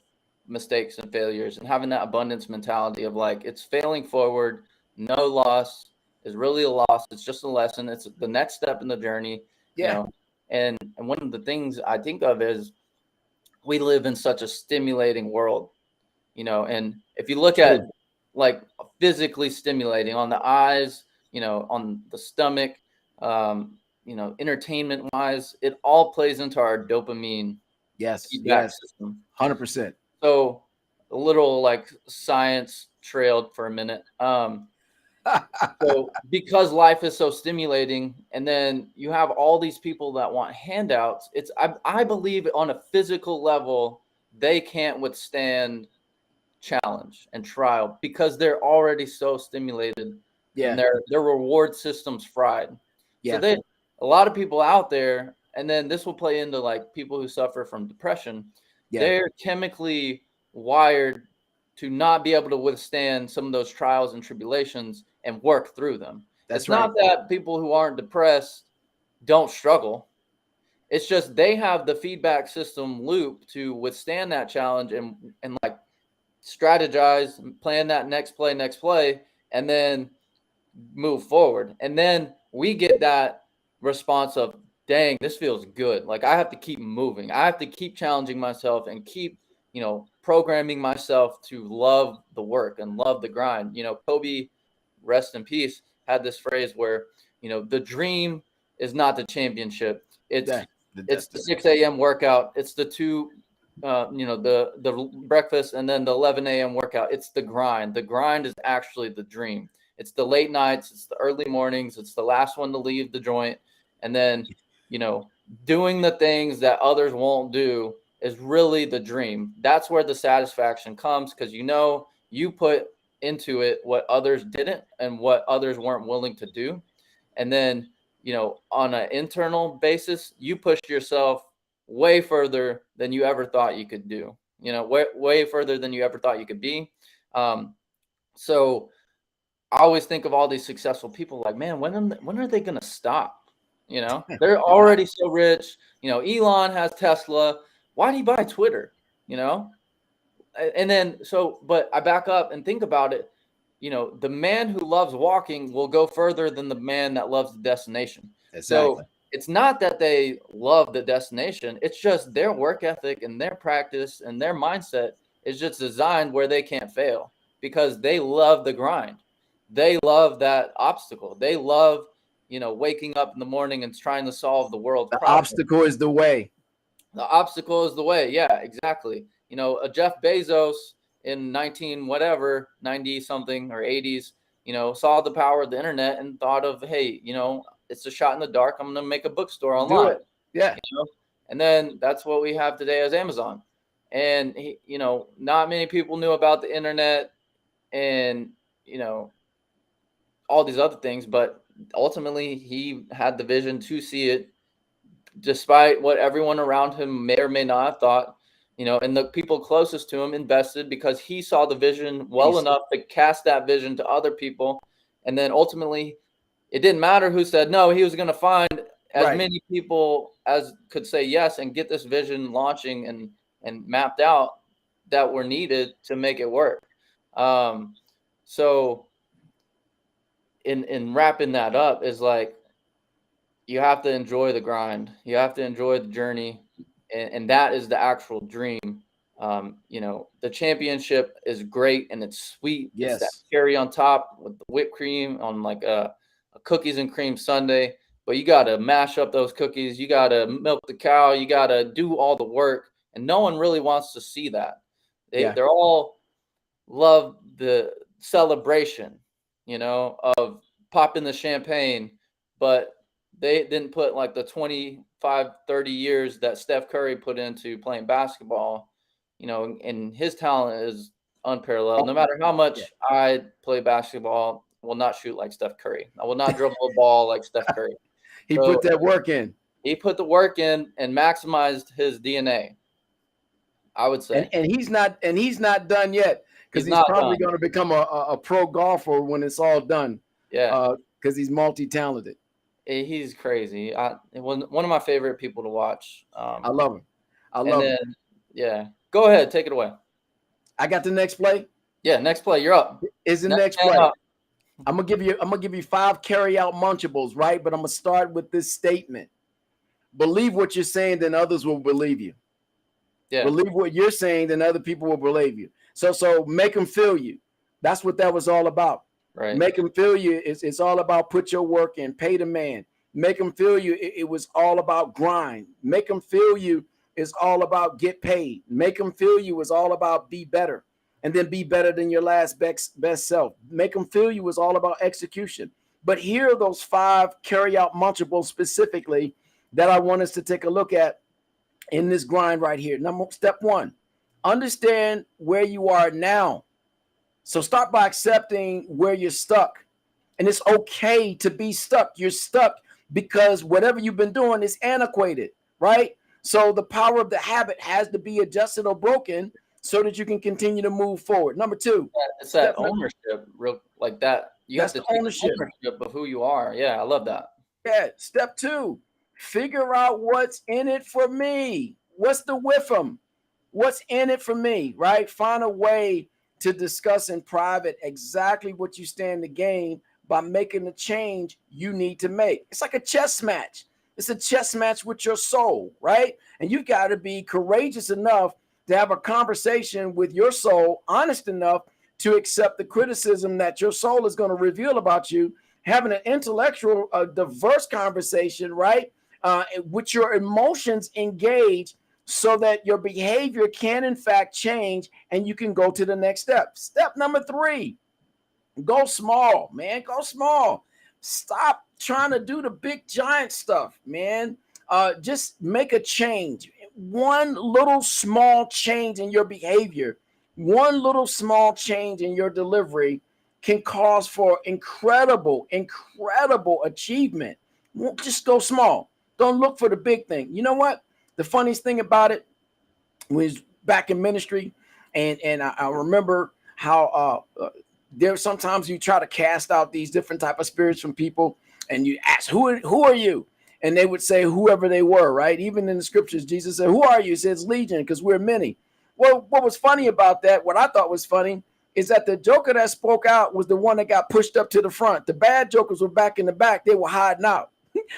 Speaker 2: mistakes and failures, and having that abundance mentality of like, it's failing forward, no loss is really a loss. It's just a lesson. It's the next step in the journey.
Speaker 1: Yeah.
Speaker 2: And one of the things I think of is we live in such a stimulating world, and if you look at like physically stimulating on the eyes, on the stomach, entertainment wise, it all plays into our dopamine feedback system.
Speaker 1: 100%.
Speaker 2: So a little like science trailed for a minute. So because life is so stimulating, and then you have all these people that want handouts, I believe on a physical level, they can't withstand challenge and trial because they're already so stimulated and their reward system's fried. So a lot of people out there, and then this will play into like people who suffer from depression. They're chemically wired to not be able to withstand some of those trials and tribulations and work through them. It's not that people who aren't depressed don't struggle. It's just they have the feedback system loop to withstand that challenge and like strategize, plan that next play, and then move forward. And then we get that response of, dang, this feels good. Like I have to keep moving. I have to keep challenging myself and keep, programming myself to love the work and love the grind. Kobe, rest in peace, had this phrase where, the dream is not the championship. It's the 6 a.m. workout. It's the the breakfast and then the 11 a.m. workout. It's the grind. The grind is actually the dream. It's the late nights. It's the early mornings. It's the last one to leave the joint. And then, doing the things that others won't do is really the dream. That's where the satisfaction comes because, you put into it what others didn't and what others weren't willing to do. And then, on an internal basis, you pushed yourself way further than you ever thought you could do, way further than you ever thought you could be. So I always think of all these successful people like, man, when are they going to stop? They're already so rich. Elon has Tesla. Why do you buy Twitter? And then, but I back up and think about it. The man who loves walking will go further than the man that loves the destination.
Speaker 1: Exactly.
Speaker 2: So it's not that they love the destination. It's just their work ethic and their practice and their mindset is just designed where they can't fail because they love the grind. They love that obstacle. They love, waking up in the morning and trying to solve the world's problem.
Speaker 1: Obstacle is the way.
Speaker 2: The obstacle is the way. Yeah, exactly. Jeff Bezos in 90 something or 80s, saw the power of the internet and thought of, hey, it's a shot in the dark. I'm going to make a bookstore online.
Speaker 1: Do it. Yeah.
Speaker 2: And then that's what we have today as Amazon. And, not many people knew about the internet and, all these other things, but ultimately he had the vision to see it despite what everyone around him may or may not have thought, and the people closest to him invested because he saw the vision well enough to cast that vision to other people. And then ultimately it didn't matter who said no, he was going to find as many people as could say yes and get this vision launching and mapped out that were needed to make it work. So in wrapping that up is like, you have to enjoy the grind. You have to enjoy the journey. And that is the actual dream. The championship is great and it's sweet.
Speaker 1: Yes.
Speaker 2: It's that cherry on top with the whipped cream on like a cookies and cream sundae. But you got to mash up those cookies. You got to milk the cow. You got to do all the work. And no one really wants to see that. They're all love the celebration, of popping the champagne. But they didn't put like the 25, 30 years that Steph Curry put into playing basketball, and his talent is unparalleled. No matter how much I play basketball, I will not shoot like Steph Curry. I will not dribble a ball like Steph Curry.
Speaker 1: He put that work in.
Speaker 2: He put the work in and maximized his DNA, I would say.
Speaker 1: And he's not done yet because he's probably going to become a pro golfer when it's all done.
Speaker 2: Yeah.
Speaker 1: Because he's multi-talented.
Speaker 2: He's crazy. One of my favorite people to watch.
Speaker 1: I love him.
Speaker 2: Yeah. Go ahead. Take it away.
Speaker 1: I got the next play.
Speaker 2: Yeah. Next play. You're up.
Speaker 1: Is the next play. I'm gonna give you 5 carry-out munchables, right? But I'm gonna start with this statement. Believe what you're saying, then others will believe you.
Speaker 2: Yeah.
Speaker 1: Believe what you're saying, then other people will believe you. So make them feel you. That's what that was all about.
Speaker 2: Right.
Speaker 1: Make them feel you. It's all about put your work in, pay the man. Make them feel you. It was all about grind. Make them feel you is all about get paid. Make them feel you is all about be better, and then be better than your last best self. Make them feel you is all about execution. But here are those 5 carry out munchables specifically that I want us to take a look at in this grind right here. Step 1, understand where you are now. So start by accepting where you're stuck. And it's okay to be stuck. You're stuck because whatever you've been doing is antiquated, right? So the power of the habit has to be adjusted or broken so that you can continue to move forward. Number 2.
Speaker 2: It's that ownership, real like that. You have to take
Speaker 1: ownership
Speaker 2: of who you are. Yeah, I love that.
Speaker 1: Yeah. Step 2, figure out what's in it for me. What's the with them? What's in it for me, right? Find a way to discuss in private exactly what you stand to gain by making the change you need to make. It's like a chess match. It's a chess match with your soul, right? And you've got to be courageous enough to have a conversation with your soul, honest enough to accept the criticism that your soul is going to reveal about you, having an intellectual, diverse conversation, right? With your emotions engaged so that your behavior can in fact change and you can go to the next step. Step number 3, go small, man. Go small. Stop trying to do the big giant stuff, man. Just make a change. One little small change in your behavior, one little small change in your delivery can cause for incredible achievement. Just go small. Don't look for the big thing. You know what? The funniest thing about it was back in ministry, and I remember how there sometimes you try to cast out these different type of spirits from people, and you ask, who are you? And they would say whoever they were, right? Even in the scriptures, Jesus said, who are you? He says legion, because we're many. Well, what was funny about that, what I thought was funny, is that the joker that spoke out was the one that got pushed up to the front. The bad jokers were back in the back. They were hiding out.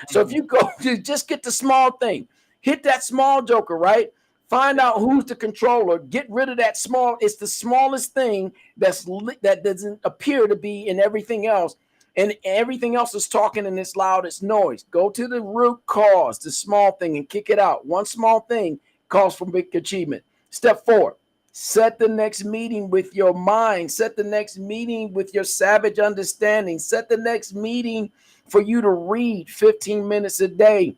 Speaker 1: So if you go to just get the small thing, hit that small joker, right? Find out who's the controller. Get rid of that small. It's the smallest thing that doesn't appear to be in everything else. And everything else is talking in its loudest noise. Go to the root cause, the small thing, and kick it out. One small thing calls for big achievement. Step 4, set the next meeting with your mind. Set the next meeting with your savage understanding. Set the next meeting for you to read 15 minutes a day.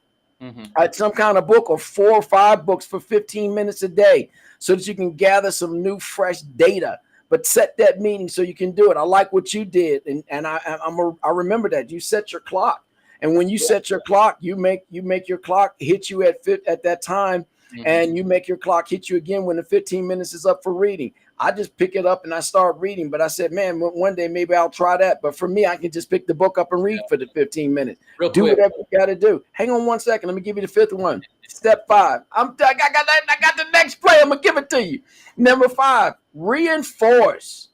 Speaker 1: Some kind of book, or 4 or 5 books for 15 minutes a day, so that you can gather some new fresh data. But set that meeting so you can do it. I like what you did, and I remember that you set your clock, and when you set your clock, you make your clock hit you at that time, and you make your clock hit you again when the 15 minutes is up for reading. I just pick it up and I start reading. But I said, man, one day maybe I'll try that. But for me, I can just pick the book up and read for the 15 minutes. Do whatever you got to do. Hang on 1 second. Let me give you the 5th one. Step 5. I got the next play. I'm going to give it to you. Number 5, reinforce.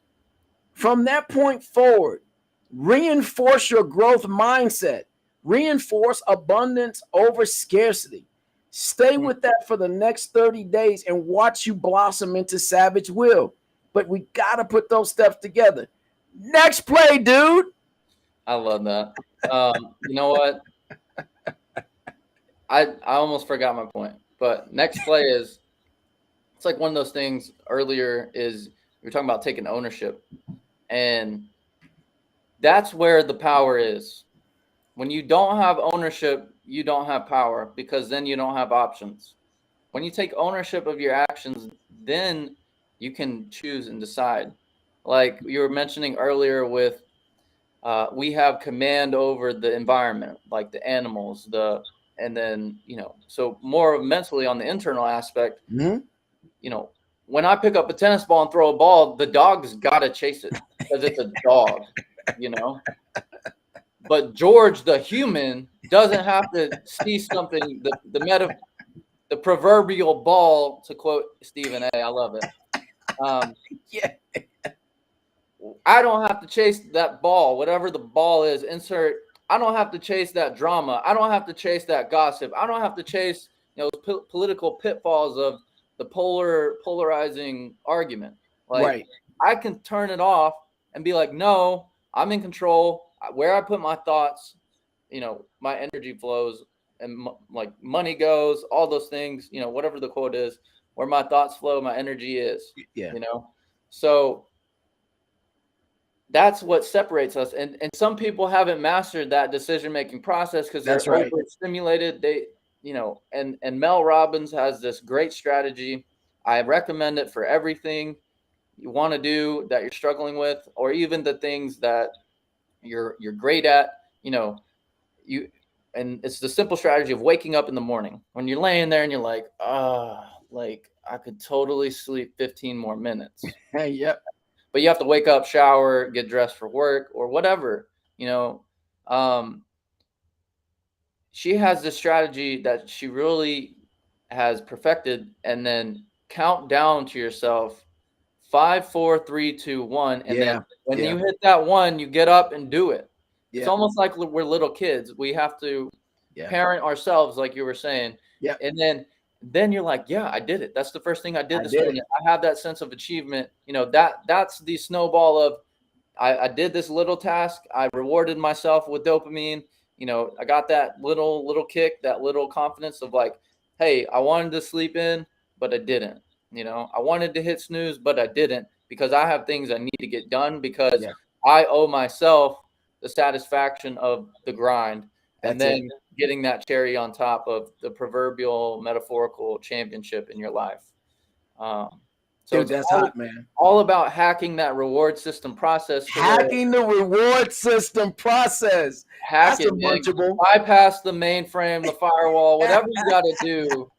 Speaker 1: From that point forward, reinforce your growth mindset. Reinforce abundance over scarcity. Stay with that for the next 30 days and watch you blossom into savage will. But we got to put those steps together. Next play, dude.
Speaker 2: I love that. You know what? I almost forgot my point. But next play is, it's like one of those things earlier is we were talking about taking ownership. And that's where the power is. When you don't have ownership, you don't have power, because then you don't have options. When you take ownership of your actions, then you can choose and decide. Like you were mentioning earlier with, we have command over the environment, like the animals, and then, so more mentally on the internal aspect, when I pick up a tennis ball and throw a ball, the dog's got to chase it because it's a dog, But George, the human, doesn't have to see something, the proverbial ball, to quote Stephen A. I love it.
Speaker 1: Yeah.
Speaker 2: I don't have to chase that ball, whatever the ball is, I don't have to chase that drama. I don't have to chase that gossip. I don't have to chase political pitfalls of the polarizing argument. Like
Speaker 1: Right.
Speaker 2: I can turn it off and be like, no, I'm in control. Where I put my thoughts, my energy flows, and like money goes, all those things, whatever the quote is, where my thoughts flow, my energy is.
Speaker 1: Yeah.
Speaker 2: So that's what separates us. And some people haven't mastered that decision-making process because they're overstimulated. They, and Mel Robbins has this great strategy. I recommend it for everything you want to do that you're struggling with, or even the things that you're great at, and it's the simple strategy of waking up in the morning when you're laying there and you're like, like I could totally sleep 15 more minutes.
Speaker 1: Hey, yep.
Speaker 2: But you have to wake up, shower, get dressed for work or whatever, she has this strategy that she really has perfected, and then count down to yourself 5, 4, 3, 2, 1. And then when you hit that 1, you get up and do it. Yeah. It's almost like we're little kids. We have to parent ourselves, like you were saying.
Speaker 1: Yeah.
Speaker 2: And then you're like, yeah, I did it. That's the first thing I did this morning. I have that sense of achievement. That's the snowball of I did this little task. I rewarded myself with dopamine. I got that little kick, that little confidence of like, hey, I wanted to sleep in, but I didn't. I wanted to hit snooze, but I didn't, because I have things I need to get done, because I owe myself the satisfaction of the grind. And then getting that cherry on top of the proverbial metaphorical championship in your life. So
Speaker 1: dude, that's hot, man.
Speaker 2: All about hacking that reward system process.
Speaker 1: Hacking the reward system process.
Speaker 2: Hack it, Munchable. Bypass the mainframe, the firewall, whatever you got to do.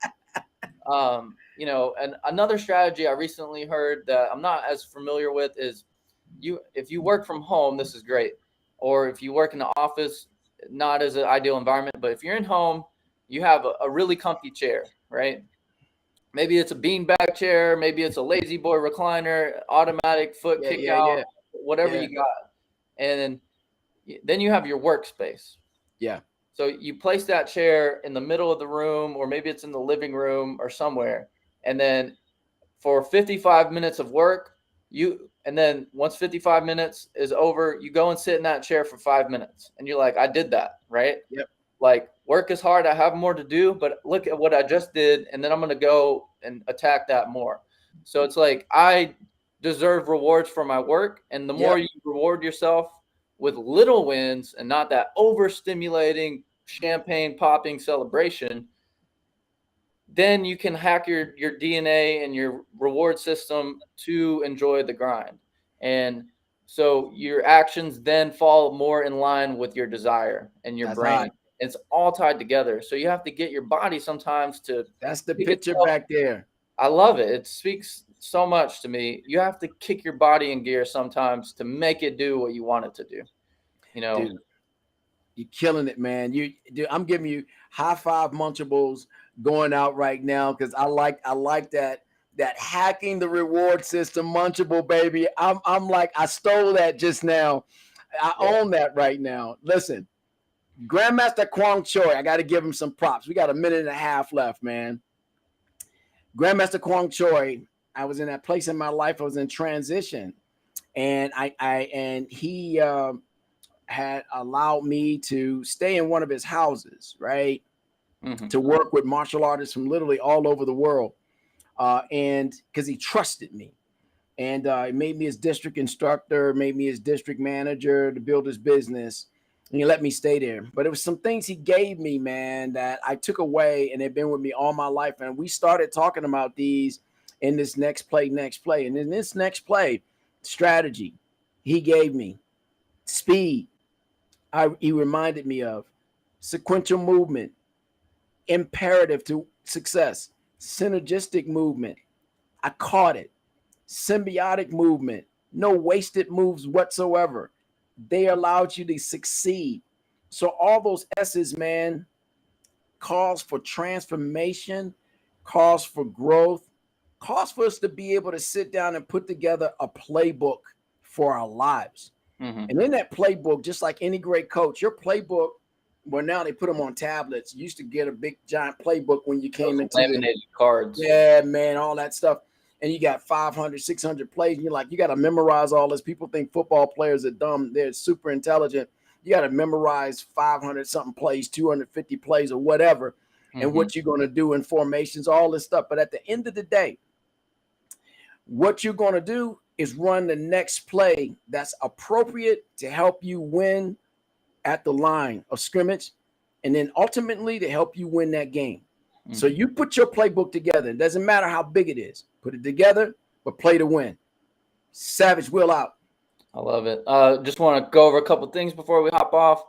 Speaker 2: And another strategy I recently heard that I'm not as familiar with is if you work from home, this is great. Or if you work in the office, not as an ideal environment, but if you're in home, you have a really comfy chair, right? Maybe it's a beanbag chair, maybe it's a lazy boy recliner, automatic foot kick out, whatever you got. And then you have your workspace.
Speaker 1: Yeah.
Speaker 2: So you place that chair in the middle of the room, or maybe it's in the living room or somewhere. And then for 55 minutes of work, and then once 55 minutes is over, you go and sit in that chair for 5 minutes. And you're like, I did that, right?
Speaker 1: Yep.
Speaker 2: Like, work is hard. I have more to do, but look at what I just did. And then I'm going to go and attack that more. So it's like, I deserve rewards for my work. And the more you reward yourself with little wins and not that overstimulating champagne popping celebration, then you can hack your DNA and your reward system to enjoy the grind. And so your actions then fall more in line with your desire and your brain. Right. It's all tied together. So you have to get your body sometimes to.
Speaker 1: That's the picture back there.
Speaker 2: I love it. It speaks so much to me. You have to kick your body in gear sometimes to make it do what you want it to do.
Speaker 1: Dude, you're killing it, man. Dude, I'm giving you high five Munchables going out right now, because I like that hacking the reward system, Munchable, baby. I'm like, I stole that just now. I own that right now. Listen, Grandmaster Kwang Choi, I got to give him some props. We got a minute and a half left, man. Grandmaster Kwang Choi, I was in that place in my life. I was in transition, and he had allowed me to stay in one of his houses, right? Mm-hmm. To work with martial artists from literally all over the world. And because he trusted me, and he made me his district instructor, made me his district manager to build his business. And he let me stay there. But it was some things he gave me, man, that I took away, and they've been with me all my life. And we started talking about these in this next play. And in this next play, strategy, he gave me speed. He reminded me of sequential movement, imperative to success, synergistic movement. I caught it. Symbiotic movement, no wasted moves whatsoever. They allowed you to succeed. So all those S's, man, calls for transformation, calls for growth, calls for us to be able to sit down and put together a playbook for our lives. Mm-hmm. And in that playbook, just like any great coach, your playbook Well, now they put them on tablets. You used to get a big giant playbook when you came into
Speaker 2: laminated cards.
Speaker 1: Yeah, man, all that stuff. And you got 500, 600 plays. And you're like, you got to memorize all this. People think football players are dumb. They're super intelligent. You got to memorize 500 something plays, 250 plays or whatever, and what you're going to do in formations, all this stuff. But at the end of the day, what you're going to do is run the next play that's appropriate to help you win at the line of scrimmage, and then ultimately to help you win that game. So you put your playbook together. It doesn't matter how big it is. Put it together, but play to win. Savage Will out.
Speaker 2: I love it. Just want to go over a couple things before we hop off.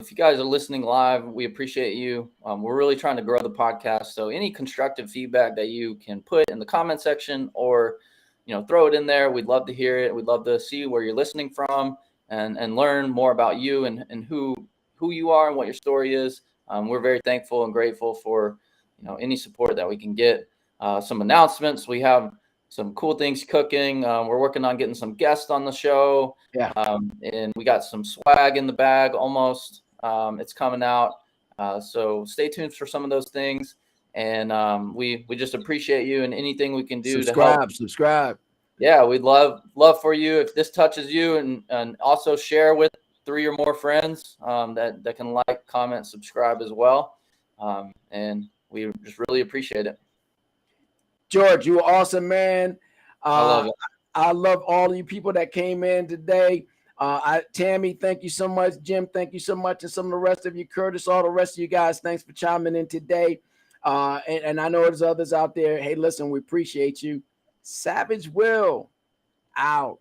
Speaker 2: If you guys are listening live, we appreciate you. We're really trying to grow the podcast. So any constructive feedback that you can put in the comment section or, throw it in there, we'd love to hear it. We'd love to see where you're listening from and learn more about you and who you are and what your story is. We're very thankful and grateful for any support that we can get. Some announcements. We have some cool things cooking. We're working on getting some guests on the show.
Speaker 1: Yeah.
Speaker 2: And we got some swag in the bag almost. It's coming out. So stay tuned for some of those things. And we just appreciate you and anything we can do to help.
Speaker 1: Subscribe.
Speaker 2: Yeah, we'd love for you if this touches you, and also share with 3 or more friends that can like, comment, subscribe as well. And we just really appreciate it.
Speaker 1: George, you were awesome, man.
Speaker 2: I love it.
Speaker 1: I love all of you people that came in today. Tammy, thank you so much. Jim, thank you so much. And some of the rest of you, Curtis, all the rest of you guys, thanks for chiming in today. And I know there's others out there. Hey, listen, we appreciate you. Savage Will out.